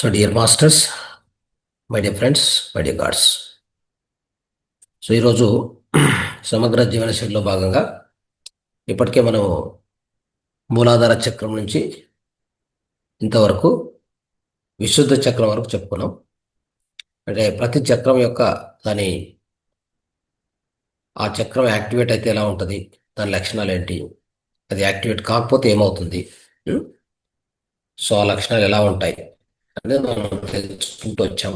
So, dear masters, my dear friends, my dear gods. So ఈరోజు సమగ్ర జీవనశైలిలో భాగంగా ఇప్పటికే మనం మూలాధార చక్రం నుంచి ఇంతవరకు విశుద్ధ చక్రం వరకు చెప్పుకున్నాం. అంటే ప్రతి చక్రం యొక్క దాని ఆ చక్రం యాక్టివేట్ అయితే ఎలా ఉంటుంది, దాని లక్షణాలు ఏంటి, అది యాక్టివేట్ కాకపోతే ఏమవుతుంది, సో ఆ లక్షణాలు ఎలా ఉంటాయి అనేది మనం తెలుసుకుంటూ వచ్చాం.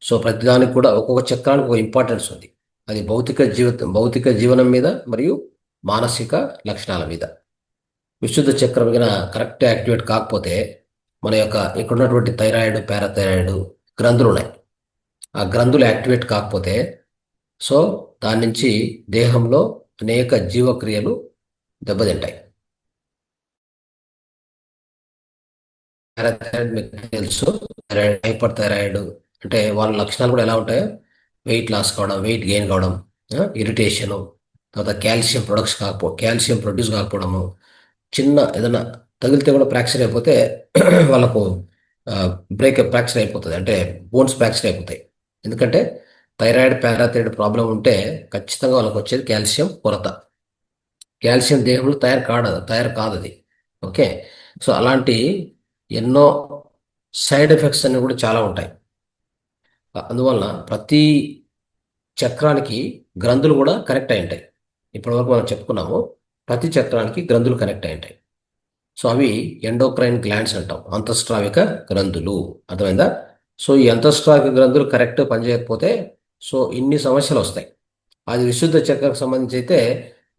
సో ప్రతిదానికి కూడా ఒక్కొక్క చక్రానికి ఒక ఇంపార్టెన్స్ ఉంది. అది భౌతిక జీవనం మీద మరియు మానసిక లక్షణాల మీద. విశుద్ధ చక్రం మీద కరెక్ట్ యాక్టివేట్ కాకపోతే మన యొక్క ఇక్కడ ఉన్నటువంటి థైరాయిడ్, పారాథైరాయిడ్ గ్రంథులు ఉన్నాయి. ఆ గ్రంథులు యాక్టివేట్ కాకపోతే సో దాని నుంచి దేహంలో అనేక జీవక్రియలు దెబ్బతింటాయి. పారాథైరాయిడ్ మీకు తెలుసు, థైరాయిడ్, హైపర్ థైరాయిడ్ అంటే వాళ్ళ లక్షణాలు కూడా ఎలా ఉంటాయో, వెయిట్ లాస్ కావడం, వెయిట్ గెయిన్ కావడం, ఇరిటేషను, తర్వాత కాల్షియం ప్రొడ్యూస్ కాకపోవడము, చిన్న ఏదైనా తగిలితే కూడా ఫ్రాక్చర్ అయిపోతే వాళ్ళకు ఫ్రాక్చర్ అయిపోతుంది, అంటే బోన్స్ ఫ్రాక్చర్ అయిపోతాయి. ఎందుకంటే థైరాయిడ్, పారాథైరాయిడ్ ప్రాబ్లం ఉంటే ఖచ్చితంగా వాళ్ళకి వచ్చేది కాల్షియం కొరత. కాల్షియం దేహంలో తయారు కాదు అది. ఓకే, సో అలాంటి ఎన్నో సైడ్ ఎఫెక్ట్స్ అన్ని కూడా చాలా ఉంటాయి. అందువలన ప్రతి చక్రానికి గ్రంథులు కూడా కనెక్ట్ అయి ఉంటాయి. ఇప్పటివరకు మనం చెప్పుకున్నాము, ప్రతి చక్రానికి గ్రంథులు కనెక్ట్ అయి ఉంటాయి. సో అవి ఎండోక్రైన్ గ్లాండ్స్ అంటాం, అంతఃస్రావిక గ్రంథులు. అర్థమైందా? సో ఈ అంతఃస్రావిక గ్రంథులు కరెక్ట్ పనిచేయకపోతే సో ఇన్ని సమస్యలు వస్తాయి. అది విశుద్ధ చక్రకు సంబంధించి అయితే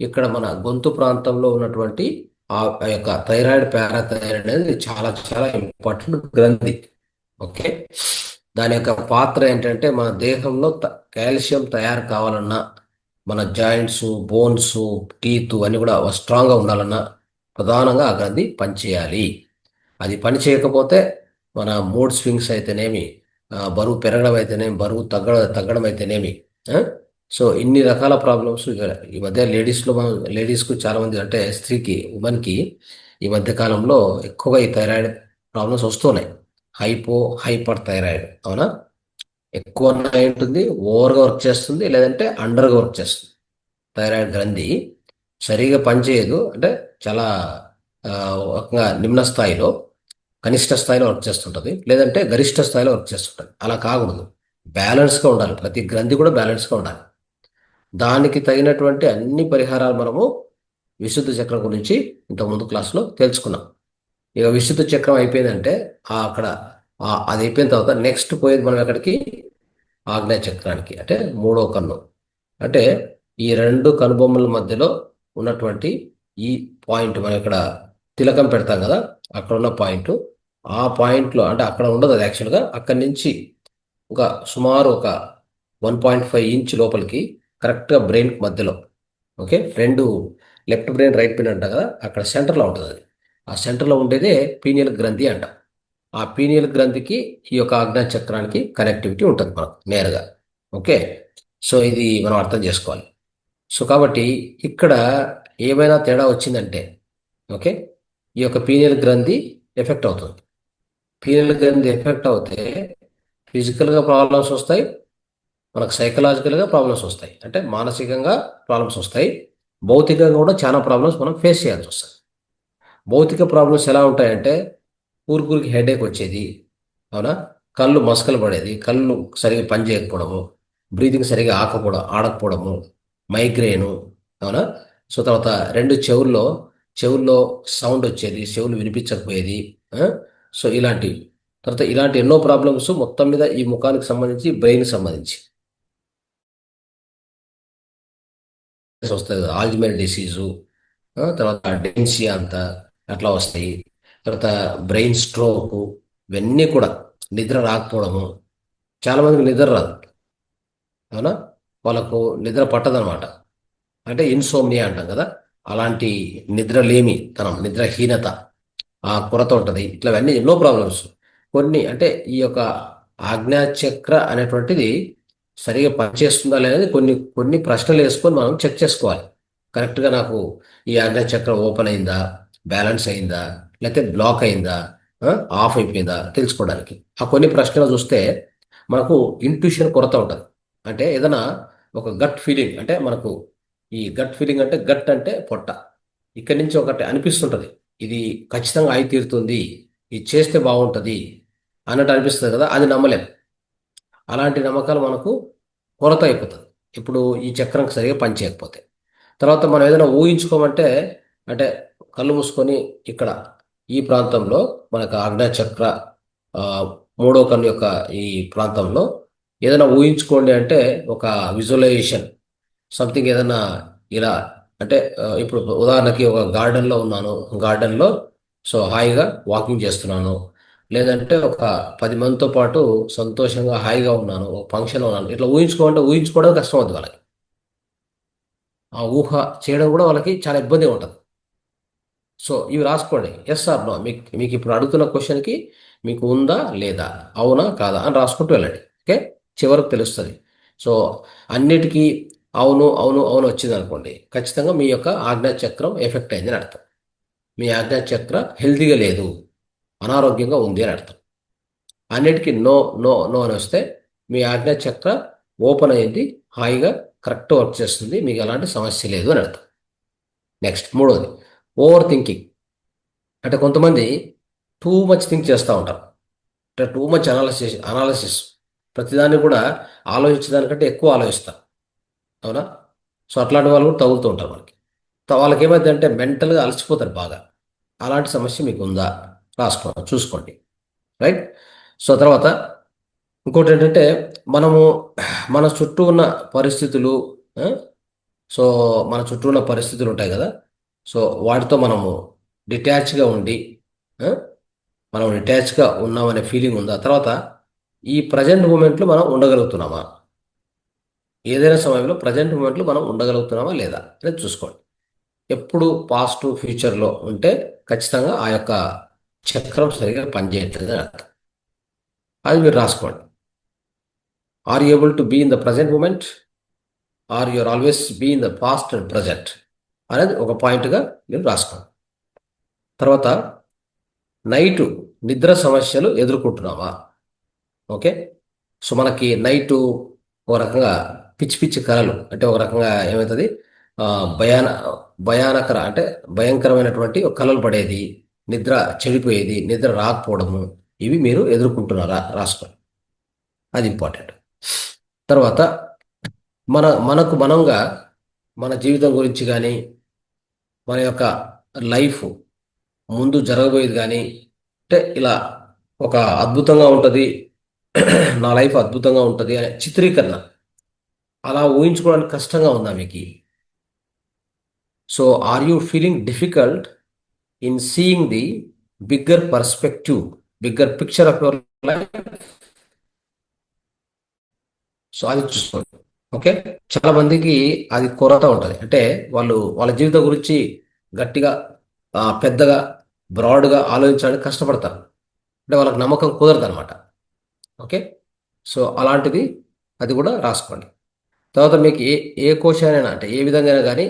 ఇక్కడ మన గొంతు ప్రాంతంలో ఉన్నటువంటి ఆ యొక్క థైరాయిడ్, పారాథైరాయిడ్ అనేది చాలా చాలా ఇంపార్టెంట్ గ్రంథి. ఓకే, దాని యొక్క పాత్ర ఏంటంటే మన దేహంలో కాల్షియం తయారు కావాలన్నా, మన జాయింట్స్, బోన్స్, టీత్ అన్ని కూడా స్ట్రాంగ్గా ఉండాలన్నా ప్రధానంగా ఆ గ్రంథి పనిచేయాలి. అది పని చేయకపోతే మన మూడ్ స్వింగ్స్ అయితేనేమి, బరువు పెరగడం అయితేనేమి, బరువు తగ్గడం అయితేనేమి, సో ఇన్ని రకాల ప్రాబ్లమ్స్ ఈ మధ్య లేడీస్కు చాలా మంది, అంటే స్త్రీకి, ఉమెన్కి ఈ మధ్య కాలంలో ఎక్కువగా ఈ థైరాయిడ్ ప్రాబ్లమ్స్ వస్తున్నాయి. హైపర్ థైరాయిడ్, అవునా? ఎక్కువ ఉంటుంది, ఓవర్గా వర్క్ చేస్తుంది, లేదంటే అండర్గా వర్క్ చేస్తుంది. థైరాయిడ్ గ్రంథి సరిగా పనిచేయదు, అంటే చాలా నిమ్న స్థాయిలో, కనిష్ట స్థాయిలో వర్క్ చేస్తుంటుంది, లేదంటే గరిష్ట స్థాయిలో వర్క్ చేస్తుంటుంది. అలా కాకూడదు, బ్యాలెన్స్గా ఉండాలి. ప్రతి గ్రంథి కూడా బ్యాలెన్స్గా ఉండాలి. దానికి తగినటువంటి అన్ని పరిహారాలు మనము విశుద్ధ చక్రం గురించి ఇంతకుముందు క్లాస్లో తెలుసుకున్నాం. ఇక విశుద్ధ చక్రం అయిపోయిందంటే అక్కడ అది అయిపోయిన తర్వాత నెక్స్ట్ పోయేది మనం ఎక్కడికి, ఆగ్నేయ చక్రానికి, అంటే మూడో కన్ను. అంటే ఈ రెండు కనుబొమ్మల మధ్యలో ఉన్నటువంటి ఈ పాయింట్, మనం ఇక్కడ తిలకం పెడతాం కదా, అక్కడ ఉన్న పాయింట్, ఆ పాయింట్లో, అంటే అక్కడ ఉండదు అది యాక్చువల్గా, అక్కడి నుంచి సుమారు ఒక 1.5 ఇంచ్ లోపలికి కరెక్ట్గా బ్రెయిన్ మధ్యలో. ఓకే, రెండు లెఫ్ట్ బ్రెయిన్, రైట్ బ్రెయిన్ అంటాం కదా, అక్కడ సెంటర్లో ఉంటుంది అది. ఆ సెంటర్లో ఉండేదే పీనియల్ గ్రంథి అంటాం. ఆ పీనియల్ గ్రంథికి ఈ యొక్క ఆజ్ఞా చక్రానికి కనెక్టివిటీ ఉంటుంది మనకు నేరుగా. ఓకే, సో ఇది మనం అర్థం చేసుకోవాలి. సో కాబట్టి ఇక్కడ ఏమైనా తేడా వచ్చిందంటే, ఓకే, ఈ యొక్క పీనియల్ గ్రంథి ఎఫెక్ట్ అవుతుంది. పీనియల్ గ్రంథి ఎఫెక్ట్ అవుతే ఫిజికల్గా ప్రాబ్లమ్స్ వస్తాయి, మనకు సైకలాజికల్గా ప్రాబ్లమ్స్ వస్తాయి, అంటే మానసికంగా ప్రాబ్లమ్స్ వస్తాయి, భౌతికంగా కూడా చాలా ప్రాబ్లమ్స్ మనం ఫేస్ చేయాల్సి వస్తుంది. భౌతిక ప్రాబ్లమ్స్ ఎలా ఉంటాయంటే, ఊరికి హెడేక్ వచ్చేది, అవునా, కళ్ళు మసకలు పడేది, కళ్ళు సరిగా పని చేయకపోవడము, బ్రీతింగ్ సరిగా ఆడకపోవడము, మైగ్రేను, అవునా. సో తర్వాత రెండు చెవుల్లో సౌండ్ వచ్చేది, చెవులు వినిపించకపోయేది. సో ఇలాంటి ఎన్నో ప్రాబ్లమ్స్ మొత్తం మీద ఈ ముఖానికి సంబంధించి, బ్రెయిన్కి సంబంధించి వస్తుంది. ఆల్జిమేర్ డిసీజు, తర్వాత డెమెన్షియా అంతా అట్లా వస్తాయి. తర్వాత బ్రెయిన్ స్ట్రోక్, ఇవన్నీ కూడా, నిద్ర రాకపోవడము, చాలా మందికి నిద్ర రాదు, అవునా, వాళ్ళకు నిద్ర పట్టదనమాట, అంటే ఇన్సోమ్నియా అంటాం కదా, అలాంటి నిద్రహీనత, ఆ కొరత ఉంటుంది. ఇట్లవన్నీ ఎన్నో ప్రాబ్లమ్స్. కొన్ని అంటే ఈ యొక్క ఆజ్ఞాచక్ర అనేటువంటిది సరిగా పనిచేస్తుందా లేదని కొన్ని కొన్ని ప్రశ్నలు వేసుకొని మనం చెక్ చేసుకోవాలి. కరెక్ట్గా నాకు ఈ ఆజ్ఞాచక్రం ఓపెన్ అయిందా, బ్యాలెన్స్ అయిందా, లేకపోతే బ్లాక్ అయిందా, ఆఫ్ అయిపోయిందా తెలుసుకోవడానికి. ఆ కొన్ని ప్రశ్నలు చూస్తే మనకు ఇంట్యూషన్ కొరత ఉంటుంది. అంటే ఏదైనా ఒక గట్ ఫీలింగ్, అంటే మనకు ఈ గట్ ఫీలింగ్ అంటే గట్ అంటే పొట్ట, ఇక్కడి నుంచి ఒకటి అనిపిస్తుంటది, ఇది ఖచ్చితంగా అయి తీరుతుంది, ఇది చేస్తే బాగుంటుంది అన్నట్టు అనిపిస్తుంది కదా, అది నమ్మలేం. అలాంటి నమ్మకాలు మనకు కొరత అయిపోతుంది ఇప్పుడు ఈ చక్రం సరిగా పనిచేయకపోతే. తర్వాత మనం ఏదైనా ఊహించుకోమంటే, అంటే కళ్ళు మూసుకొని ఇక్కడ ఈ ప్రాంతంలో మనకు ఆజ్ఞా చక్ర ఆ, మూడో కన్ను యొక్క ఈ ప్రాంతంలో ఏదైనా ఊహించుకోండి అంటే ఒక విజువలైజేషన్ సంథింగ్ ఏదైనా ఇలా, అంటే ఇప్పుడు ఉదాహరణకి ఒక గార్డెన్లో ఉన్నాను, గార్డెన్లో సో హాయిగా వాకింగ్ చేస్తున్నాను, లేదంటే ఒక 10 మందితో పాటు సంతోషంగా హాయిగా ఉన్నాను, ఒక ఫంక్షన్లో ఉన్నాను, ఇట్లా ఊహించుకోమంటే ఊహించుకోవడం కష్టం అవుతుంది వాళ్ళకి. ఆ ఊహ చేయడం కూడా వాళ్ళకి చాలా ఇబ్బందిగా ఉంటుంది. సో ఇవి రాసుకోండి, ఎస్ ఆర్ నో, మీకు మీకు ఇప్పుడు అడుగుతున్న క్వశ్చన్కి మీకు ఉందా లేదా, అవునా కాదా అని రాసుకుంటూ వెళ్ళండి. ఓకే, చివరికి తెలుస్తుంది. సో అన్నిటికీ అవును అవును అవును వచ్చింది అనుకోండి, ఖచ్చితంగా మీ యొక్క ఆజ్ఞా చక్రం ఎఫెక్ట్ అయిందని అర్థం. మీ ఆజ్ఞా చక్ర హెల్తీగా లేదు, అనారోగ్యంగా ఉంది అని అర్థం. అన్నిటికీ నో నో నో అని వస్తే మీ ఆజ్ఞా చక్ర ఓపెన్ అయింది, హాయిగా కరెక్ట్ వర్క్ చేస్తుంది, మీకు ఎలాంటి సమస్య లేదు అని అర్థం. నెక్స్ట్ మూడోది, ఓవర్ థింకింగ్. అంటే కొంతమంది టూ మచ్ థింక్ చేస్తూ ఉంటారు, అంటే టూ మచ్ అనాలసిస్ ప్రతిదాన్ని కూడా ఆలోచించడానికంటే ఎక్కువ ఆలోచిస్తారు. అవునా? సో అట్లాంటి వాళ్ళు కూడా తగులుతూ ఉంటారు మనకి. వాళ్ళకి ఏమైందంటే మెంటల్గా అలసిపోతారు బాగా. అలాంటి సమస్య మీకు ఉందా రాసుకోండి, చూసుకోండి. రైట్. సో తర్వాత ఇంకోటి ఏంటంటే, మనము మన చుట్టూ ఉన్న పరిస్థితులు, ఆ, సో మన చుట్టూ ఉన్న పరిస్థితులు ఉంటాయి కదా, సో వాటితో మనము డిటాచ్గా ఉండి, ఆ, మనం డిటాచ్గా ఉన్నామనే ఫీలింగ్ ఉందా, తర్వాత ఈ ప్రజెంట్ మూమెంట్లో మనం ఉండగలుగుతున్నామా, ఏదైనా సమయంలో ప్రజెంట్ మూమెంట్లో మనం ఉండగలుగుతున్నామా లేదా అనేది చూసుకోండి. ఎప్పుడు పాస్ట్ ఫ్యూచర్లో ఉంటే ఖచ్చితంగా ఆ యొక్క చక్రం సరిగా పనిచేయట్లేదు అని అర్థం. అది మీరు రాసుకోండి. Are you able to be in the present moment, or you are always be in the past and present అనేది ఒక పాయింట్గా మీరు రాసుకోండి. తర్వాత నైటు నిద్ర సమస్యలు ఎదుర్కొంటున్నావా? ఓకే. సో మనకి నైటు ఒక రకంగా పిచ్చి పిచ్చి కళలు, అంటే ఒక రకంగా ఏమవుతుంది, ఆ, భయాన భయానకర అంటే భయంకరమైనటువంటి ఒక కళలు పడేది, నిద్ర చెడిపోయేది, నిద్ర రాకపోవడము, ఇవి మీరు ఎదుర్కొంటున్నారా రాసుకోండి. అది ఇంపార్టెంట్. తర్వాత మనకు మనంగా మన జీవితం గురించి కానీ, మన యొక్క లైఫ్ ముందు జరగబోయేది కానీ, అంటే ఇలా ఒక అద్భుతంగా ఉంటుంది, నా లైఫ్ అద్భుతంగా ఉంటుంది అనే చిత్రీకరణ అలా ఊహించుకోవడానికి కష్టంగా ఉందా మీకు? So are you feeling difficult in seeing the bigger perspective, bigger picture of your life? So అది చూసుకోండి. ఓకే. చాలా మందికి అది కొరత ఉంటుంది, అంటే వాళ్ళు వాళ్ళ జీవితం గురించి గట్టిగా పెద్దగా బ్రాడ్గా ఆలోచించడానికి కష్టపడతారు, అంటే వాళ్ళకి నమ్మకం కుదరదు అనమాట. ఓకే. సో అలాంటిది అది కూడా రాసుకోండి. తర్వాత మీకు ఏ ఏ క్వశ్చన్ అయినా, అంటే ఏ విధంగా అయినా కానీ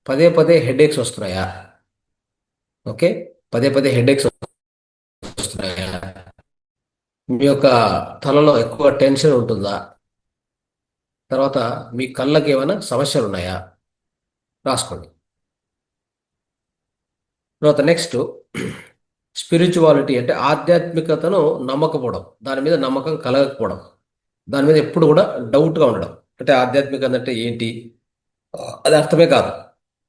పదే పదే హెడేక్స్ వస్తున్నాయా? ఓకే. పదే పదే హెడేక్స్ వస్తున్నాయా? మీ యొక్క తలలో ఎక్కువ టెన్షన్ ఉంటుందా? తర్వాత మీ కళ్ళకి ఏమైనా సమస్యలు ఉన్నాయా రాసుకోండి. తర్వాత నెక్స్ట్ స్పిరిచువాలిటీ, అంటే ఆధ్యాత్మికతను నమ్మకపోవడం, దాని మీద నమ్మకం కలగకపోవడం, దాని మీద ఎప్పుడు కూడా డౌట్గా ఉండడం. అంటే ఆధ్యాత్మికత అంటే ఏంటి, అది అర్థమే కాదు.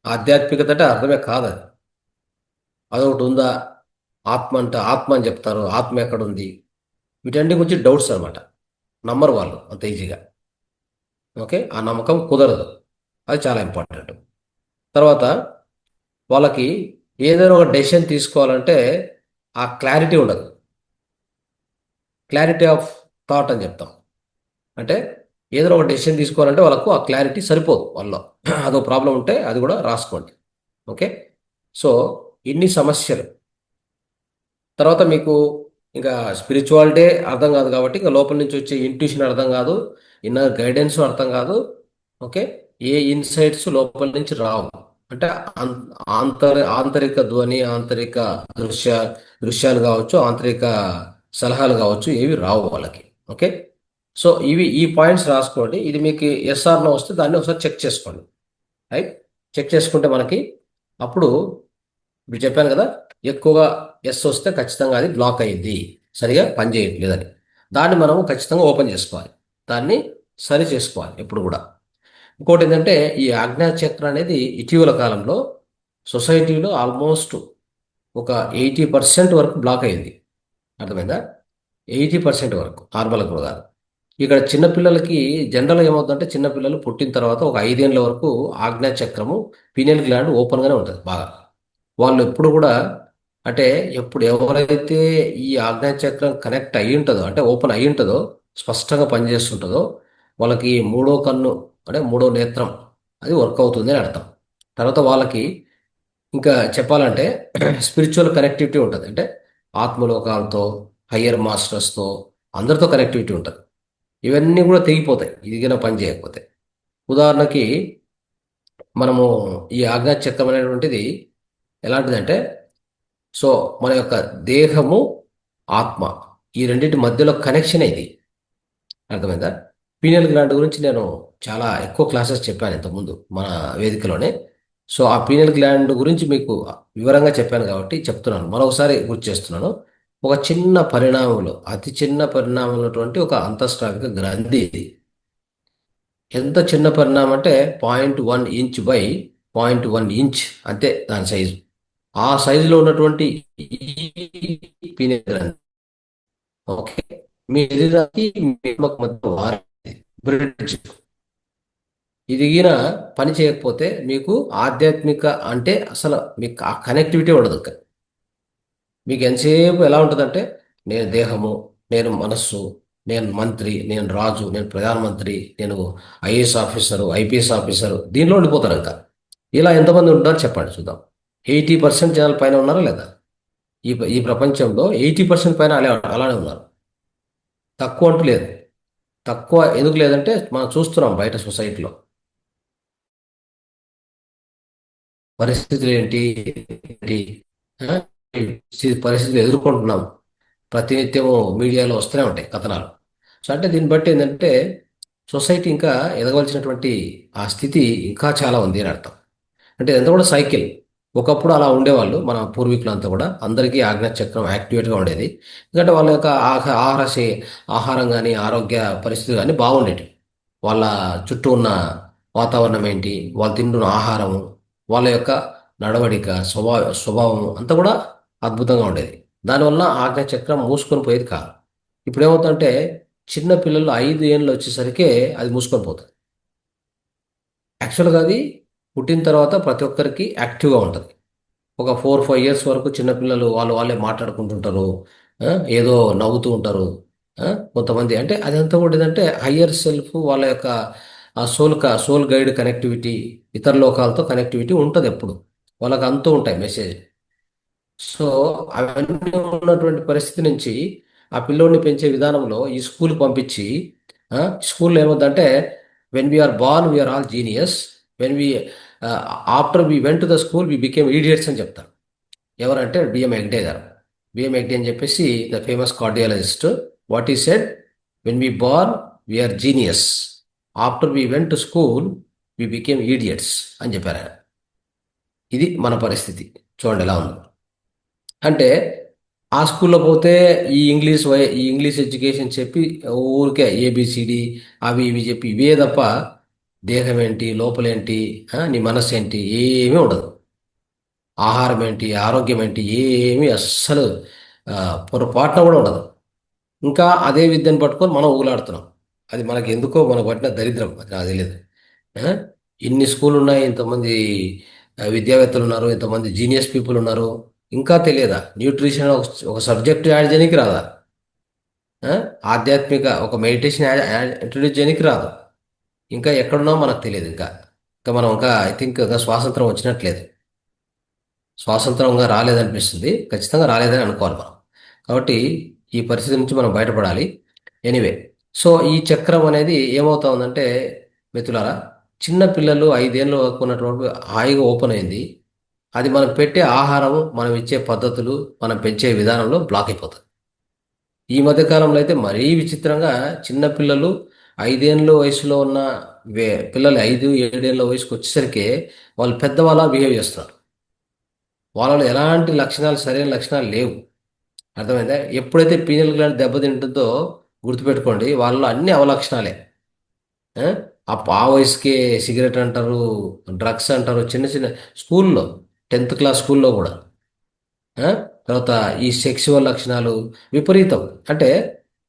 ఆధ్యాత్మికత అంటే అర్థమే కాదు అది. అదొకటి ఉందా, ఆత్మ అంటే ఆత్మ అని చెప్తారు, ఆత్మ ఎక్కడ ఉంది, వీటన్నిటి గురించి డౌట్స్ అనమాట. నమ్మరు వాళ్ళు అంత ఈజీగా. ఓకే. ఆ నమ్మకం కుదరదు, అది చాలా ఇంపార్టెంట్. తర్వాత వాళ్ళకి ఏదైనా ఒక డెసిషన్ తీసుకోవాలంటే ఆ క్లారిటీ ఉండదు, క్లారిటీ ఆఫ్ థాట్ అని చెప్తాం. అంటే ఏదైనా ఒక డెసిషన్ తీసుకోవాలంటే వాళ్ళకు ఆ క్లారిటీ సరిపోదు వాళ్ళలో. అదో ప్రాబ్లం ఉంటే అది కూడా రాసుకోండి. ఓకే. సో ఇన్ని సమస్యలు. తర్వాత మీకు ఇంకా స్పిరిచువాలిటీ అర్థం కాదు కాబట్టి ఇంకా లోపల నుంచి వచ్చే ఇంట్యూషన్ అర్థం కాదు, ఇన్నర్ గైడెన్స్ అర్థం కాదు. ఓకే. ఏ ఇన్సైట్స్ లోపల నుంచి రావు. అంటే ఆం- ఆంతరిక ధ్వని, ఆంతరిక దృశ్య దృశ్యాలు కావచ్చు, ఆంతరిక సలహాలు కావచ్చు, ఏవి రావు వాళ్ళకి. ఓకే. సో ఈ పాయింట్స్ రాసుకోండి. ఇది మీకు ఎస్ఆర్లో వస్తే దాన్ని ఒకసారి చెక్ చేసుకోండి. రైట్. చెక్ చేసుకుంటే మనకి అప్పుడు ఇప్పుడు చెప్పాను కదా, ఎక్కువగా ఎస్ వస్తే ఖచ్చితంగా అది బ్లాక్ అయింది, సరిగా పనిచేయట్లేదని. దాన్ని మనము ఖచ్చితంగా ఓపెన్ చేసుకోవాలి. దాన్ని సరి చేసుకోవాలి ఎప్పుడు కూడా. ఇంకోటి ఏంటంటే, ఈ ఆజ్ఞా చక్రం అనేది ఇటీవల కాలంలో సొసైటీలో ఆల్మోస్ట్ ఒక 80% వరకు బ్లాక్ అయింది. అర్థమైందా? 80% వరకు, నార్మల్గా కూడా కాదు. ఇక్కడ చిన్నపిల్లలకి జనరల్గా ఏమవుతుందంటే, చిన్నపిల్లలు పుట్టిన తర్వాత ఒక 5 ఏళ్ళ వరకు ఆజ్ఞా చక్రము, పీనియల్ గ్లాండ్ ఓపెన్గానే ఉంటుంది బాగా. వాళ్ళు ఎప్పుడు కూడా, అంటే ఎప్పుడు ఎవరైతే ఈ ఆజ్ఞా చక్రం కనెక్ట్ అయ్యి ఉంటుందో, అంటే ఓపెన్ అయ్యి ఉంటుందో, స్పష్టంగా పనిచేస్తుంటుందో, వాళ్ళకి మూడో కన్ను, అంటే మూడో నేత్రం, అది వర్క్ అవుతుంది అని అర్థం. తర్వాత వాళ్ళకి ఇంకా చెప్పాలంటే స్పిరిచువల్ కనెక్టివిటీ ఉంటుంది. అంటే ఆత్మలోకాలతో, హయ్యర్ మాస్టర్స్తో, అందరితో కనెక్టివిటీ ఉంటుంది. ఇవన్నీ కూడా తెగిపోతాయి ఇది గిన పని చేయకపోతే. ఉదాహరణకి మనము ఈ ఆజ్ఞా చక్రం అనేటువంటిది ఎలాంటిదంటే, సో మన యొక్క దేహము, ఆత్మ, ఈ రెండింటి మధ్యలో కనెక్షన్ ఇది. అర్థమైందా? పీనియల్ గ్లాండ్ గురించి నేను చాలా ఎక్కువ క్లాసెస్ చెప్పాను ఇంతకుముందు మన వేదికలోనే. సో ఆ పీనియల్ గ్లాండ్ గురించి మీకు వివరంగా చెప్పాను కాబట్టి చెప్తున్నాను, మరొకసారి గుర్తు చేస్తున్నాను. ఒక చిన్న పరిణామంలో, అతి చిన్న పరిణామం ఉన్నటువంటి ఒక అంతఃస్రావిక గ్రంథి ఇది. ఎంత చిన్న పరిణామం అంటే 0.1 ఇంచ్ బై 0.1 ఇంచ్, అంతే దాని సైజు. ఆ సైజులో ఉన్నటువంటి ఈ పీనియల్ గ్రంథి, ఓకే, మీ శరీరానికి మీ ఎడమకు మధ్య బ్రిడ్జ్. ఇది గిన పని చేయకపోతే మీకు ఆధ్యాత్మిక, అంటే అసలు మీకు ఆ కనెక్టివిటీ ఉండదు ఇంకా. మీకు ఎంతసేపు ఎలా ఉంటుందంటే, నేను దేహము, నేను మనస్సు, నేను మంత్రి, నేను రాజు, నేను ప్రధానమంత్రి, నేను ఐఏఎస్ ఆఫీసరు, ఐపీఎస్ ఆఫీసరు, దీనిలో ఉండిపోతారు ఇంకా. ఇలా ఎంతమంది ఉంటారో చెప్పండి చూద్దాం. 80% జనాల పైన ఉన్నారా లేదా? ఈ ప్రపంచంలో 80% పైన అలానే ఉన్నారు. తక్కువ అంటూ లేదు. తక్కువ ఎందుకు లేదంటే, మనం చూస్తున్నాం బయట సొసైటీలో పరిస్థితులు ఏంటి ఏంటి, ఆ? ఈ పరిస్థితులు ఎదుర్కొంటున్నాం. ప్రతినిత్యము మీడియాలో వస్తూనే ఉంటాయి కథనాలు. సో అంటే దీన్ని బట్టి ఏంటంటే, సొసైటీ ఇంకా ఎదగవలసినటువంటి ఆ స్థితి ఇంకా చాలా ఉంది అని అర్థం. అంటే ఇదంతా కూడా సైకిల్. ఒకప్పుడు అలా ఉండేవాళ్ళు మన పూర్వీకులంతా కూడా, అందరికీ ఆజ్ఞా చక్రం యాక్టివేట్గా ఉండేది. ఎందుకంటే వాళ్ళ యొక్క ఆహారం కానీ, ఆరోగ్య పరిస్థితులు కానీ బాగుండేవి. వాళ్ళ చుట్టూ ఉన్న వాతావరణం ఏంటి, వాళ్ళు తింటున్న ఆహారము, వాళ్ళ యొక్క నడవడిక, స్వభావం అంతా కూడా అద్భుతంగా ఉండేది. దానివల్ల ఆజ్ఞా చక్రం మూసుకొని పోయేది కాదు. ఇప్పుడు ఏమవుతుందంటే, చిన్న పిల్లలు 5 ఏళ్ళు వచ్చేసరికి అది మూసుకొని పోతుంది. యాక్చువల్గా అది పుట్టిన తర్వాత ప్రతి ఒక్కరికి యాక్టివ్గా ఉంటుంది. ఒక 4-5 ఇయర్స్ వరకు చిన్నపిల్లలు వాళ్ళే మాట్లాడుకుంటుంటారు. ఆ, ఏదో నవ్వుతూ ఉంటారు. ఆ, కొంతమంది అంటే అదంతా కూడా ఏంటంటే హయ్యర్ సెల్ఫ్, వాళ్ళ యొక్క ఆ సోల్ గైడ్ కనెక్టివిటీ, ఇతర లోకాలతో కనెక్టివిటీ ఉంటుంది ఎప్పుడు. వాళ్ళకి అంతూ ఉంటాయి మెసేజ్. సో అవన్నీ ఉన్నటువంటి పరిస్థితి నుంచి ఆ పిల్లోడిని పెంచే విధానంలో ఈ స్కూల్కి పంపించి, స్కూల్లో ఏమవుతుందంటే, when we are born we are all genius, when we after we went to the school we became idiots అని చెప్తారు. ఎవరంటే బిఎం హెగ్డే గారు. బిఎం హెగ్డే అని చెప్పేసి the famous cardiologist. What he said, when we born we are genius, after we went to school we became idiots అని చెప్పారు ఆయన. ఇది మన పరిస్థితి. చూడండి ఎలా ఉంది. అంటే ఆ స్కూల్లో పోతే ఈ ఇంగ్లీష్ ఎడ్యుకేషన్ చెప్పి ఊరికే ఏబిసిడి అవి ఇవి చెప్పి ఇవే తప్ప, దేహం ఏంటి, లోపలేంటి, నీ మనస్సు ఏంటి, ఏమీ ఉండదు. ఆహారం ఏంటి, ఆరోగ్యం ఏంటి, ఏమీ అస్సలు ఆ, పొరపాటున కూడా ఉండదు. ఇంకా అదే విద్యను పట్టుకొని మనం ఊగులాడుతున్నాం. అది మనకి ఎందుకో మనకు పట్టిన దరిద్రం, అది నాకు తెలియదు. ఆ? ఇన్ని స్కూల్ ఉన్నాయి, ఇంతమంది విద్యావేత్తలు ఉన్నారు, ఇంతమంది జీనియస్ పీపుల్ ఉన్నారు, ఇంకా తెలియదా? న్యూట్రిషన్ ఒక సబ్జెక్ట్ యాడ్ చేయడానికి రాదా? ఆ? ఆధ్యాత్మిక ఒక మెడిటేషన్ ఇంట్రడ్యూస్ చేయడానికి రాదు. ఇంకా ఎక్కడున్నామో మనకు తెలియదు. ఇంకా ఇంకా మనం ఇంకా ఐ థింక్ ఇంకా స్వాతంత్రం వచ్చినట్లేదు. స్వాతంత్రంగా రాలేదనిపిస్తుంది. ఖచ్చితంగా రాలేదని అనుకోవాలి మనం. కాబట్టి ఈ పరిస్థితి నుంచి మనం బయటపడాలి. ఎనీవే, సో ఈ చక్రం అనేది ఏమవుతా ఉందంటే మిత్రులారా, చిన్న పిల్లలు 5 ఏళ్ళు ఉన్నటువంటి హాయిగా ఓపెన్ అయింది. అది మనం పెట్టే ఆహారం, మనం ఇచ్చే పద్ధతులు, మనం పెంచే విధానంలో బ్లాక్ అయిపోతుంది. ఈ మధ్య కాలంలో అయితే మరీ విచిత్రంగా చిన్న పిల్లలు 5 ఏళ్ళ వయసులో ఉన్న పిల్లలు 5, 7 ఏళ్ళ వయసుకు వచ్చేసరికి వాళ్ళు పెద్దవాళ్ళ బిహేవ్ చేస్తున్నారు. వాళ్ళలో ఎలాంటి లక్షణాలు, సరైన లక్షణాలు లేవు. అర్థమైందా? ఎప్పుడైతే పీనల్ గ్లాండ్ దెబ్బతింటుందో గుర్తుపెట్టుకోండి, వాళ్ళలో అన్ని అవలక్షణాలే. ఆ ఆ వయసుకే సిగరెట్ అంటారు, డ్రగ్స్ అంటారు, చిన్న చిన్న స్కూల్లో, 10th క్లాస్ స్కూల్లో కూడా. ఆ? తర్వాత ఈ సెక్సువల్ లక్షణాలు విపరీతం. అంటే